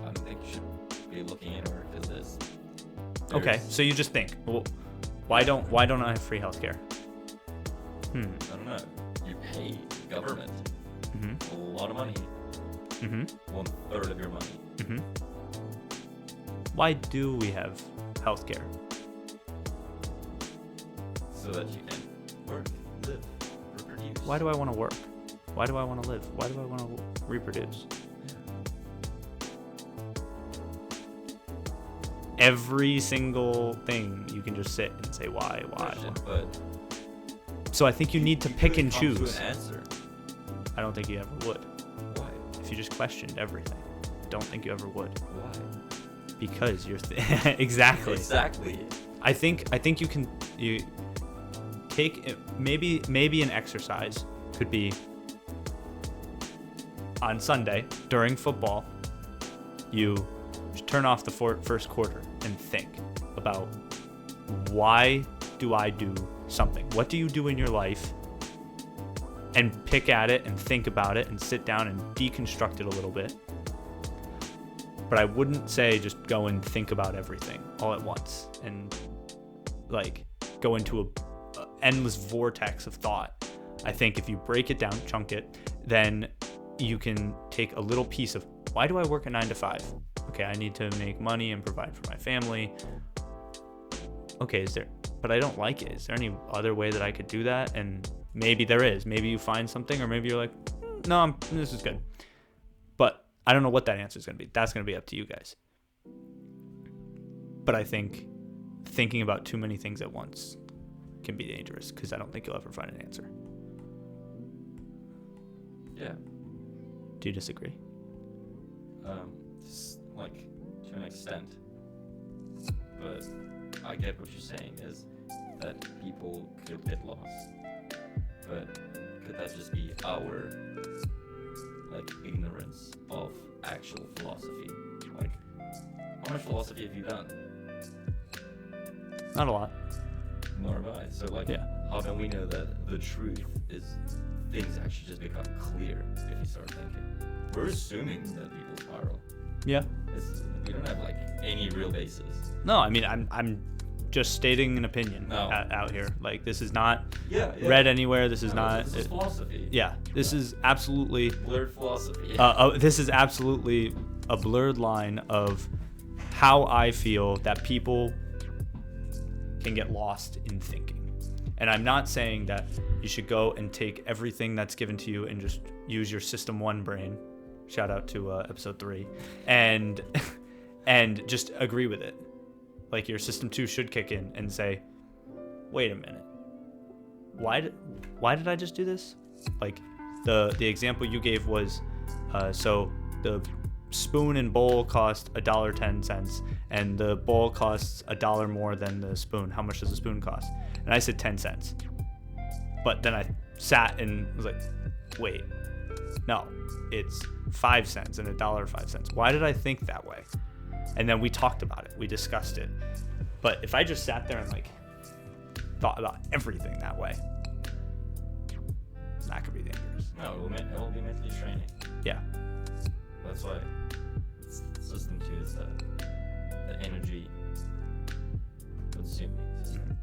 I don't think you should be looking anywhere because there's okay, so you just think, well, why don't I have free healthcare? I don't know. You pay the government a lot of money. 1/3 of your money. Why do we have healthcare? So that you can work, live, reproduce. Why do I want to work? Why do I want to live? Why do I want to reproduce? Every single thing you can just sit and say why. But so I think you need to pick and choose. To an answer. I don't think you ever would. Why? If you just questioned everything, I don't think you ever would. Why? Because you're exactly. I think you take maybe an exercise could be on Sunday during football. You just turn off the first quarter and think about why do I do something? What do you do in your life? And pick at it and think about it and sit down and deconstruct it a little bit. But I wouldn't say just go and think about everything all at once and like go into a endless vortex of thought. I think if you break it down, chunk it, then you can take a little piece of why do I work a 9 to 5? Okay, I need to make money and provide for my family. Okay, but I don't like it. Is there any other way that I could do that? And maybe there is. Maybe you find something, or maybe you're like, no, this is good. But I don't know what that answer is going to be. That's going to be up to you guys. But I think thinking about too many things at once can be dangerous because I don't think you'll ever find an answer. Yeah. Do you disagree? Like, to an extent. But I get what you're saying is that people could get lost. But could that just be our, like, ignorance of actual philosophy? Like, how much philosophy have you done? Not a lot. Nor have I. So like, how can we know that the truth is things actually just become clear if you start thinking? We're assuming that people spiral. Yeah. We don't have like any real basis. No, I mean I'm just stating an opinion out here. Like, this is not read anywhere. This is not. This is philosophy. Yeah, this is absolutely blurred philosophy. This is absolutely a blurred line of how I feel that people can get lost in thinking. And I'm not saying that you should go and take everything that's given to you and just use your System 1 brain. Shout out to episode 3, and just agree with it. Like, your System 2 should kick in and say, wait a minute, why did I just do this? Like, the example you gave was, so the spoon and bowl cost $1.10, and the bowl costs $1 more than the spoon. How much does the spoon cost? And I said 10 cents. But then I sat and was like, wait, no, it's 5 cents and $1.05. Why did I think that way? And then we talked about it. We discussed it. But if I just sat there and like thought about everything that way, that could be dangerous. No, it will be mentally straining. Yeah. That's why System 2 is the energy consuming system.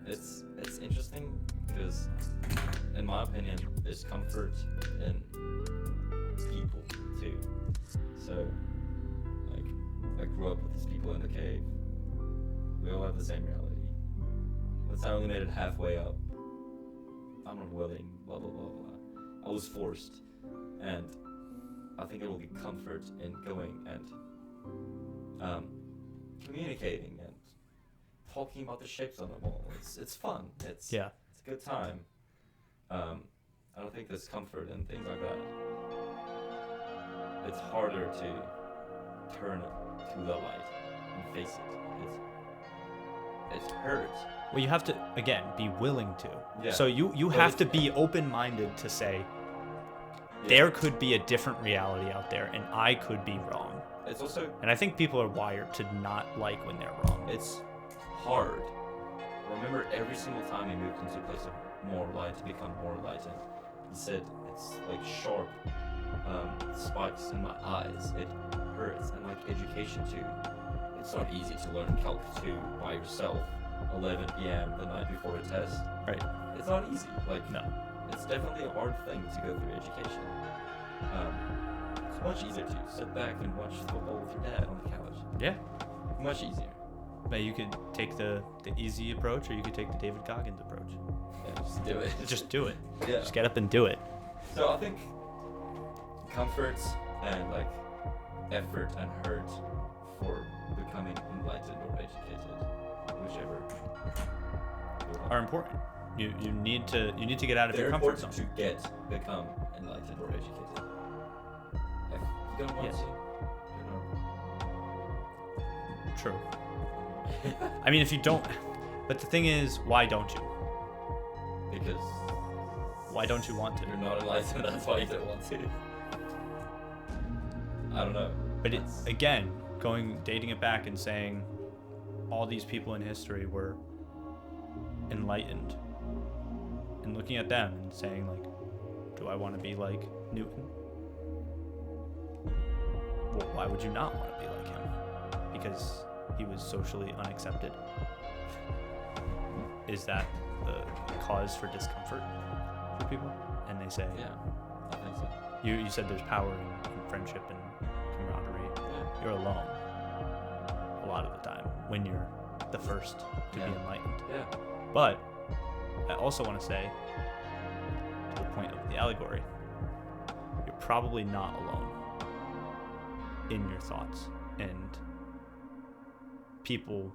It's interesting because, in my opinion, there's comfort in people too. So, like, I grew up with these people in the cave. We all have the same reality. But I only made it halfway up. I'm not willing, blah blah blah blah. I was forced, and I think it will be comfort in going and communicating and talking about the shapes on the wall. It's fun. It's a good time. I don't think there's comfort in things like that. It's harder to turn it to the light and face it. It hurts. Well, you have to, again, be willing to. Yeah. So you have to be open-minded to say, there could be a different reality out there, and I could be wrong. It's also, and I think people are wired to not like when they're wrong. It's hard. Remember, every single time he moved into a place of more light to become more enlightened, he said it's like sharp spikes in my eyes. It hurts, and like education too. It's not easy to learn Calc 2 by yourself, 11 p.m. the night before a test. Right. It's not easy. Like, no. It's definitely a hard thing to go through education. It's much easier to sit back and watch football with your dad on the couch. Yeah. Much easier. But you could take the easy approach, or you could take the David Goggins approach. Yeah, just do it. Just do it. Yeah. Just get up and do it. So I think comfort and like effort and hurt for becoming enlightened or educated, whichever, are important. You need to get out of your comfort zone. They're important to become enlightened or educated. If you don't want to, True. I mean, if you don't, but the thing is, why don't you? Because why don't you want to? You're not enlightened. That's why you don't want to. I don't know. But it's again dating it back and saying all these people in history were enlightened, and looking at them and saying, like, do I want to be like Newton? Well, why would you not want to be like him? Because he was socially unaccepted? Is that the cause for discomfort for people? And they say, yeah, I think so. You said there's power in friendship and camaraderie. Yeah. You're alone a lot of the time when you're the first to be enlightened. Yeah. But I also want to say, to the point of the allegory, you're probably not alone in your thoughts, and people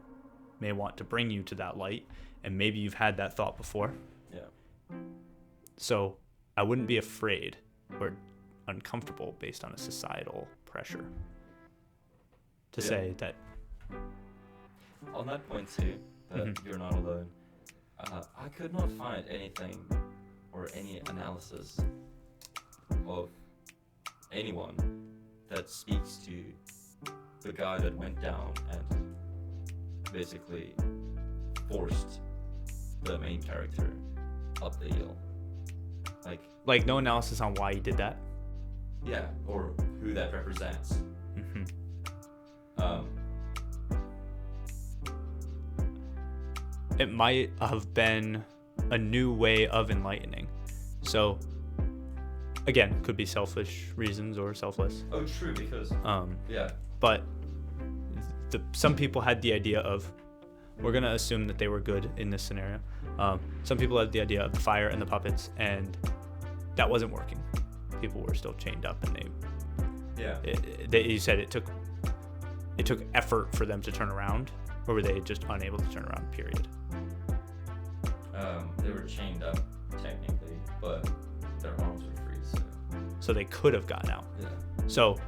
may want to bring you to that light, and maybe you've had that thought before. Yeah. So I wouldn't be afraid or uncomfortable based on a societal pressure to say that. On that point too, that you're not alone, I could not find anything or any analysis of anyone that speaks to the guy that went down and basically forced the main character up the hill. Like no analysis on why he did that? Yeah, or who that represents. Mm-hmm. It might have been a new way of enlightening. So, again, it could be selfish reasons or selfless. Oh, true, because... yeah. But some people had the idea of, we're going to assume that they were good in this scenario. Some people had the idea of the fire and the puppets, and that wasn't working. People were still chained up, and you said it took effort for them to turn around, or were they just unable to turn around, period? They were chained up, technically, but their arms were free, so they could have gotten out. Yeah. So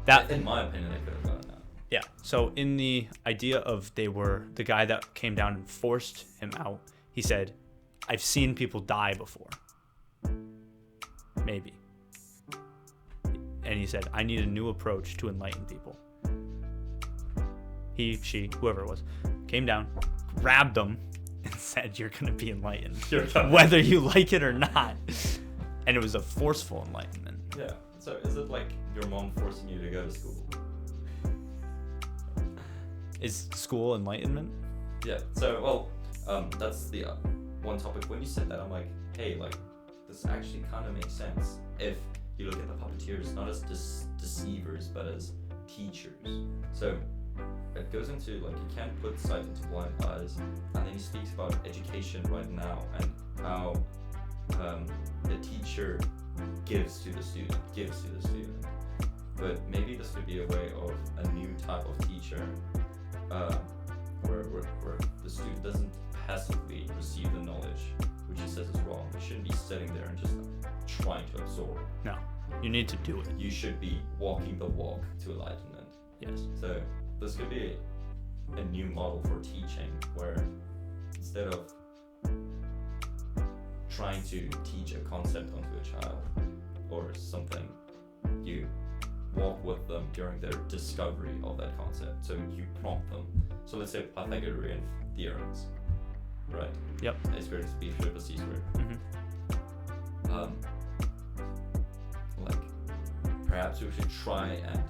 that, in my opinion, they could have gotten out. Yeah. So in the idea of they were the guy that came down and forced him out, he said, "I've seen people die before. Maybe." And he said, "I need a new approach to enlighten people." He, she, whoever it was, came down, grabbed them, and said, "You're going to be enlightened, whether you like it or not." And it was a forceful enlightenment. Yeah. So is it like your mom forcing you to go to school? Is school enlightenment? Yeah. So, well, that's the one topic. When you said that, I'm like, hey, like, this actually kind of makes sense if you look at the puppeteers not as deceivers, but as teachers. So it goes into, like, you can't put sight into blind eyes, and then he speaks about education right now and how the teacher gives to the student. But maybe this could be a way of a new type of teacher, where the student doesn't passively receive the knowledge, which he says is wrong. You shouldn't be sitting there and just trying to absorb. No, you need to do it. You should be walking the walk to enlightenment. Yes. So this could be a new model for teaching, where instead of trying to teach a concept onto a child or something, you walk with them during their discovery of that concept. So you prompt them. So let's say Pythagorean theorems, right? Yep. A squared is b squared plus c squared. Mm-hmm. Like, perhaps we should try and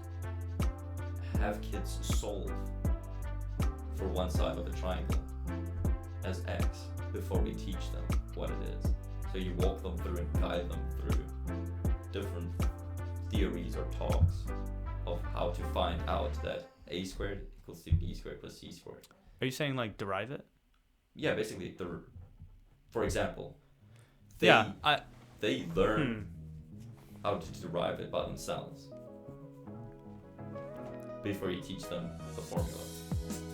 have kids solve for one side of the triangle as x before we teach them what it is. So you walk them through and guide them through different theories or talks of how to find out that a squared equals to b squared plus c squared. Are you saying like derive it? Yeah, basically, for example, they learn how to derive it by themselves before you teach them the formula.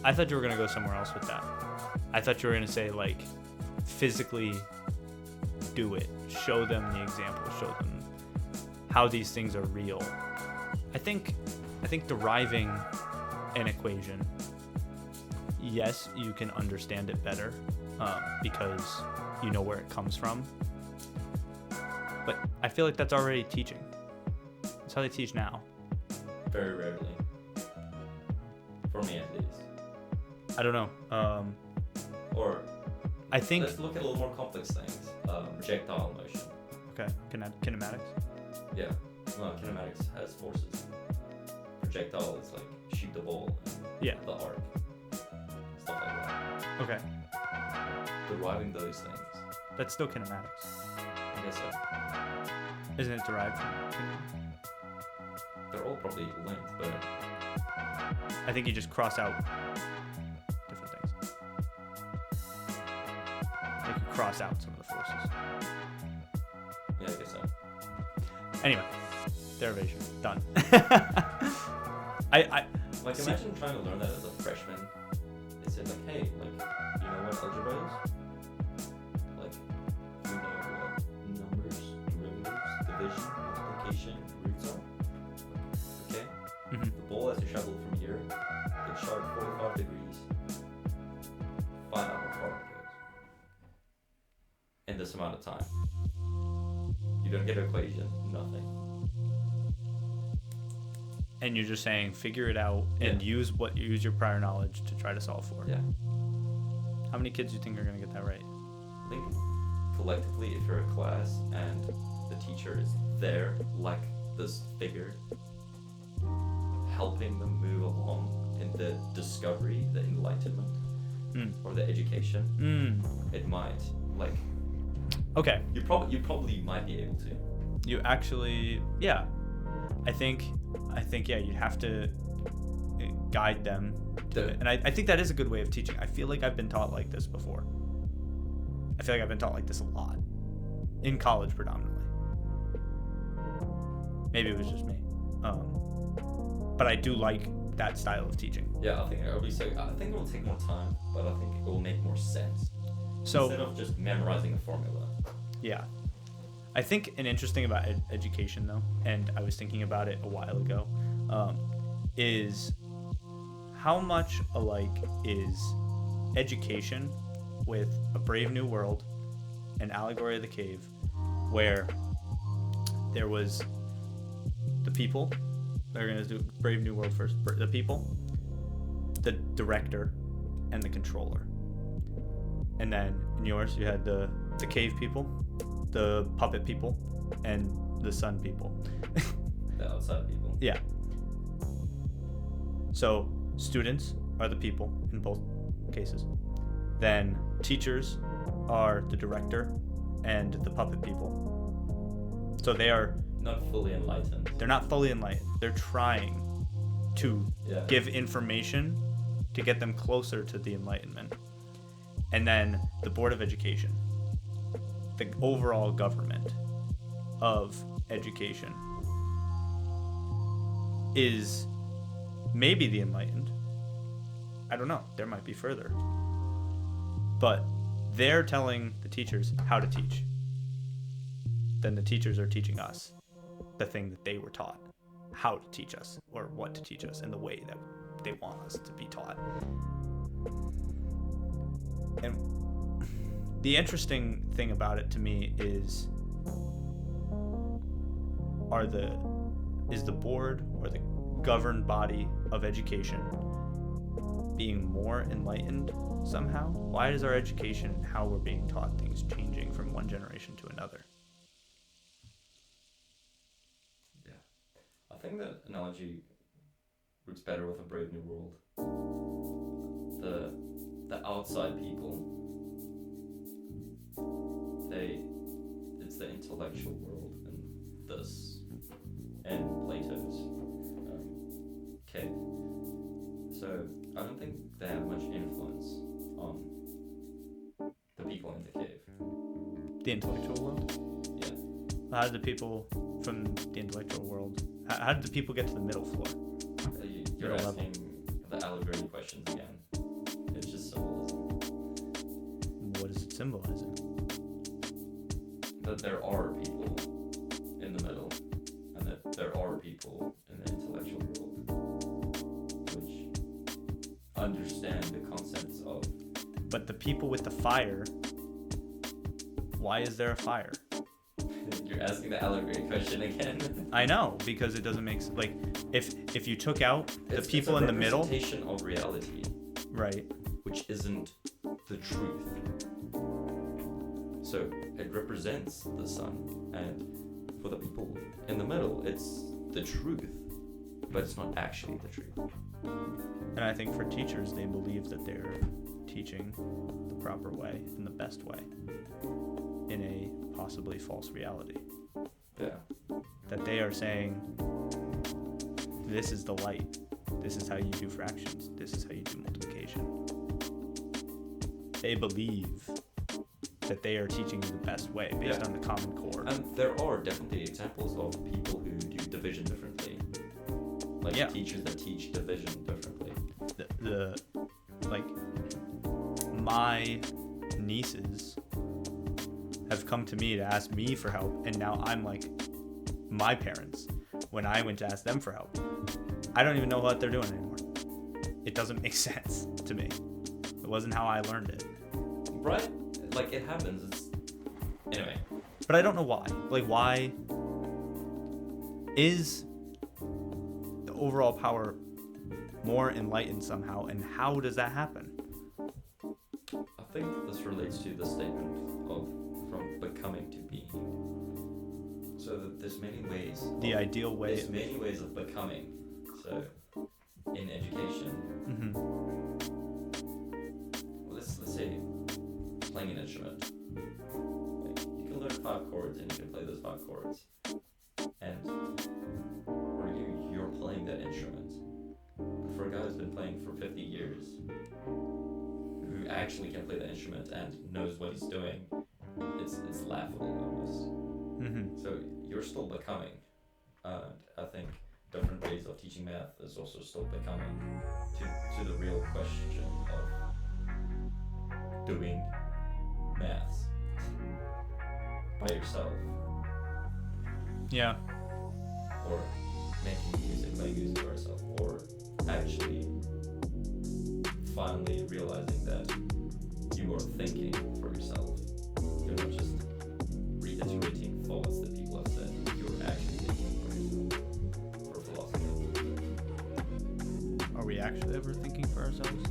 I thought you were going to go somewhere else with that. I thought you were going to say, like, physically do it. Show them the example. Show them how these things are real. I think deriving an equation, yes, you can understand it better because you know where it comes from. But I feel like that's already teaching. That's how they teach now. Very rarely. For me, at least. I don't know. Or I think let's look at a little more complex things. Projectile motion. Okay. Kinematics. Yeah. No, kinematics has forces. Projectile is like shoot the ball. And the arc. Stuff like that. Okay. Deriving those things. That's still kinematics. I guess so. Isn't it derived from They're all probably linked, but I think you just cross out different things. You can cross out some of the forces. Yeah, I guess so. Anyway, derivation done. Like, imagine trying to learn that as a freshman. They said, like, hey, like, you know what algebra is? Like, you know what numbers, derivatives, division, multiplication, roots are? Okay? Mm-hmm. The ball has to travel from here, get shot at 45 degrees, find out how far it goes. In this amount of time. You don't get an equation, nothing. and you're just saying figure it out and use your prior knowledge to try to solve for. Yeah. How many kids do you think are going to get that right? I think collectively, if you're a class and the teacher is there like this figure, helping them move along in the discovery, the enlightenment, or the education, it might, like... Okay. You probably might be able to. You actually, yeah. I think, yeah, you'd have to guide them to it. And I think that is a good way of teaching. I feel like I've been taught like this before. I feel like I've been taught like this a lot. In college, predominantly. Maybe it was just me. But I do like that style of teaching. Yeah, I think it will take more time, but I think it will make more sense. So, instead of just memorizing a formula. Yeah. I think an interesting about education, though, and I was thinking about it a while ago, is how much alike is education with A Brave New World and Allegory of the Cave, where there was the people. They're going to do Brave New World first. The people, the director, and the controller. And then in yours, you had the cave people, the puppet people, and the sun people. The outside people. Yeah. So students are the people in both cases. Then teachers are the director and the puppet people. So they are not fully enlightened. They're not fully enlightened. They're trying to give information to get them closer to the enlightenment. And then the Board of Education, the overall government of education, is maybe the enlightened. I don't know. There might be further. But they're telling the teachers how to teach. Then the teachers are teaching us the thing that they were taught, how to teach us, or what to teach us in the way that they want us to be taught. And the interesting thing about it to me is the board or the governed body of education being more enlightened somehow? Why is our education and how we're being taught things changing from one generation to another? Yeah. I think that analogy works better with A Brave New World. The outside people, it's the intellectual world and Plato's cave. So I don't think they have much influence on the people in the cave. The intellectual world? Yeah. How did the people from the intellectual world, how did the people get to the middle floor? You're asking the allegory questions again. It's just symbolism. What is it symbolizing? That there are people in the middle, and that there are people in the intellectual world which understand the concepts of... But the people with the fire, why is there a fire? You're asking the allegory question again. I know, because it doesn't make sense. Like, if you took out the people in the middle... It's a representation of reality. Right. Which isn't the truth. So it represents the sun, and for the people in the middle, it's the truth, but it's not actually the truth. And I think for teachers, they believe that they're teaching the proper way and the best way in a possibly false reality. Yeah. That they are saying, this is the light. This is how you do fractions. This is how you do multiplication. They believe that they are teaching you the best way based on the common core. And there are definitely examples of people who do division differently. Like teachers that teach division differently. Like my nieces have come to me to ask me for help, and now I'm like my parents when I went to ask them for help. I don't even know what they're doing anymore. It doesn't make sense to me. It wasn't how I learned it. Right? Like, it happens. Anyway. But I don't know why. Like, why is... overall power more enlightened somehow, and how does that happen? I think this relates to the statement of from becoming to being. So that there's many ways. The ideal way. There's many ways of becoming. So in education, let's say playing an instrument. Like, you can learn 5 chords and you can play those 5 chords, and for you're playing that instrument. For a guy who's been playing for 50 years, who actually can play the instrument and knows what he's doing, it's laughable almost. So you're still becoming. I think different ways of teaching math is also still becoming to the real question of doing maths by yourself. Yeah. Or making music, playing music by yourself, or actually finally realizing that you are thinking for yourself. You're not just reiterating thoughts that people have said. You're actually thinking for yourself. For philosophy. Are we actually ever thinking for ourselves?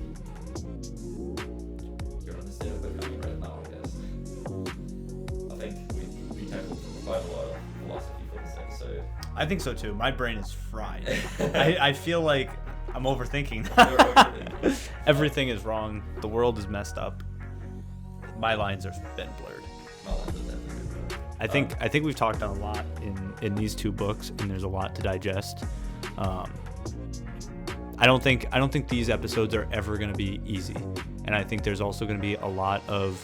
You're in the state of becoming right now, I guess. I think we tackled quite a lot of philosophy for this episode. I think so too. My brain is fried. I feel like I'm overthinking. Everything is wrong. The world is messed up. My lines have been blurred. My lines have definitely been blurred. I think we've talked on a lot in these 2 books, and there's a lot to digest. I don't think these episodes are ever going to be easy, and I think there's also going to be a lot of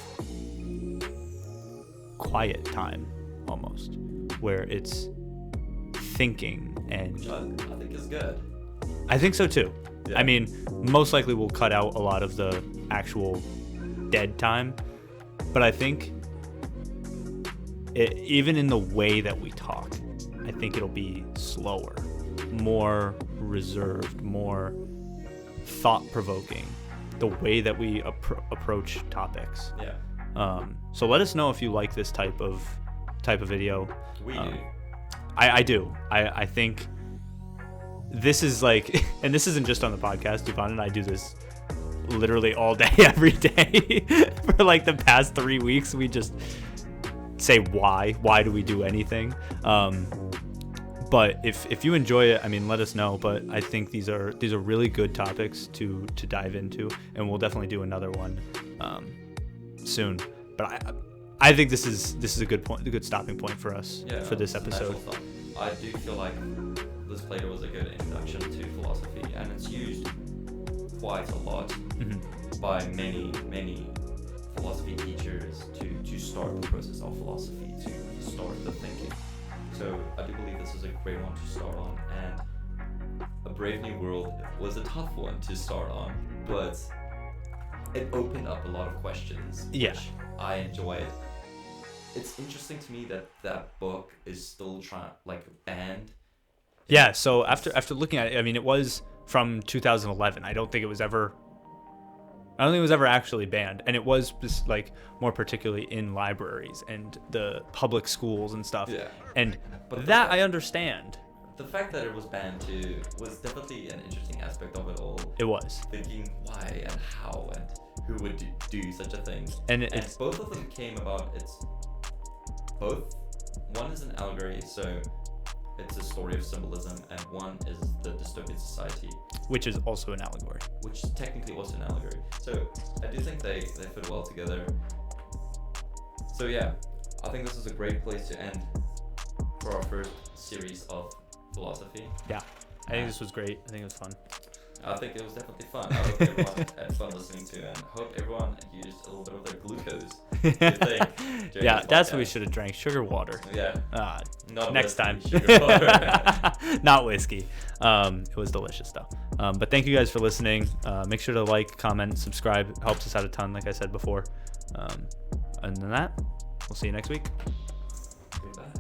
quiet time, almost, where it's thinking, and which I think is good. I think so too. Yeah. I mean, most likely we'll cut out a lot of the actual dead time, but I think even in the way that we talk, I think it'll be slower, more reserved, more thought-provoking, the way that we approach topics. Yeah. So let us know if you like this type of video. We do. I do. I think this is like, and this isn't just on the podcast. Yvonne and I do this literally all day, every day. For like the past 3 weeks, we just say why do we do anything. But if you enjoy it, I mean, let us know. But I think these are really good topics to dive into, and we'll definitely do another one soon. But I think this is a good stopping point for us for this episode. I do feel like this Plato was a good introduction to philosophy, and it's used quite a lot by many philosophy teachers to start the process of philosophy, to start the thinking. So I do believe this is a great one to start on, and A Brave New World was a tough one to start on, but it opened up a lot of questions, which I enjoyed. It's interesting to me that book is still banned. Yeah, so after looking at it, I mean, it was from 2011. I don't think it was ever actually banned, and it was just like more particularly in libraries and the public schools and stuff. Yeah. And but that I understand. The fact that it was banned too was definitely an interesting aspect of it all. It was. Thinking why and how and who would do such a thing. And both of them came about. One is an allegory, so it's a story of symbolism, and one is the dystopian society, which is also an allegory. Which is technically also an allegory. So I do think they fit well together. So yeah, I think this is a great place to end for our first series of philosophy. Yeah, I think this was great. I think it was fun. I think it was definitely fun. I hope everyone had fun listening to it, and hope everyone used a little bit of their glucose to think. Yeah, that's what we should have drank. Sugar water. Yeah. Not next time. Sugar water. Not whiskey. It was delicious though. But thank you guys for listening. Make sure to like, comment, subscribe. It helps us out a ton, like I said before. Other than that, we'll see you next week. Goodbye.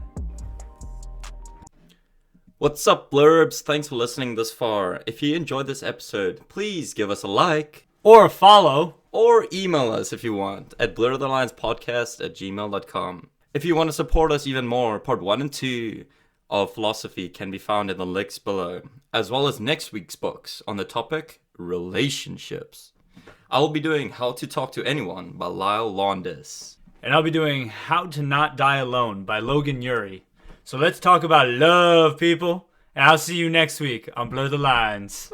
What's up, blurbs? Thanks for listening this far. If you enjoyed this episode, please give us a like. Or a follow. Or email us if you want at blurredthelinespodcast@gmail.com. If you want to support us even more, part 1 and 2 of philosophy can be found in the links below, as well as next week's books on the topic relationships. I will be doing How to Talk to Anyone by Lyle Laundis. And I'll be doing How to Not Die Alone by Logan Ury. So let's talk about love, people. And I'll see you next week on Blur the Lines.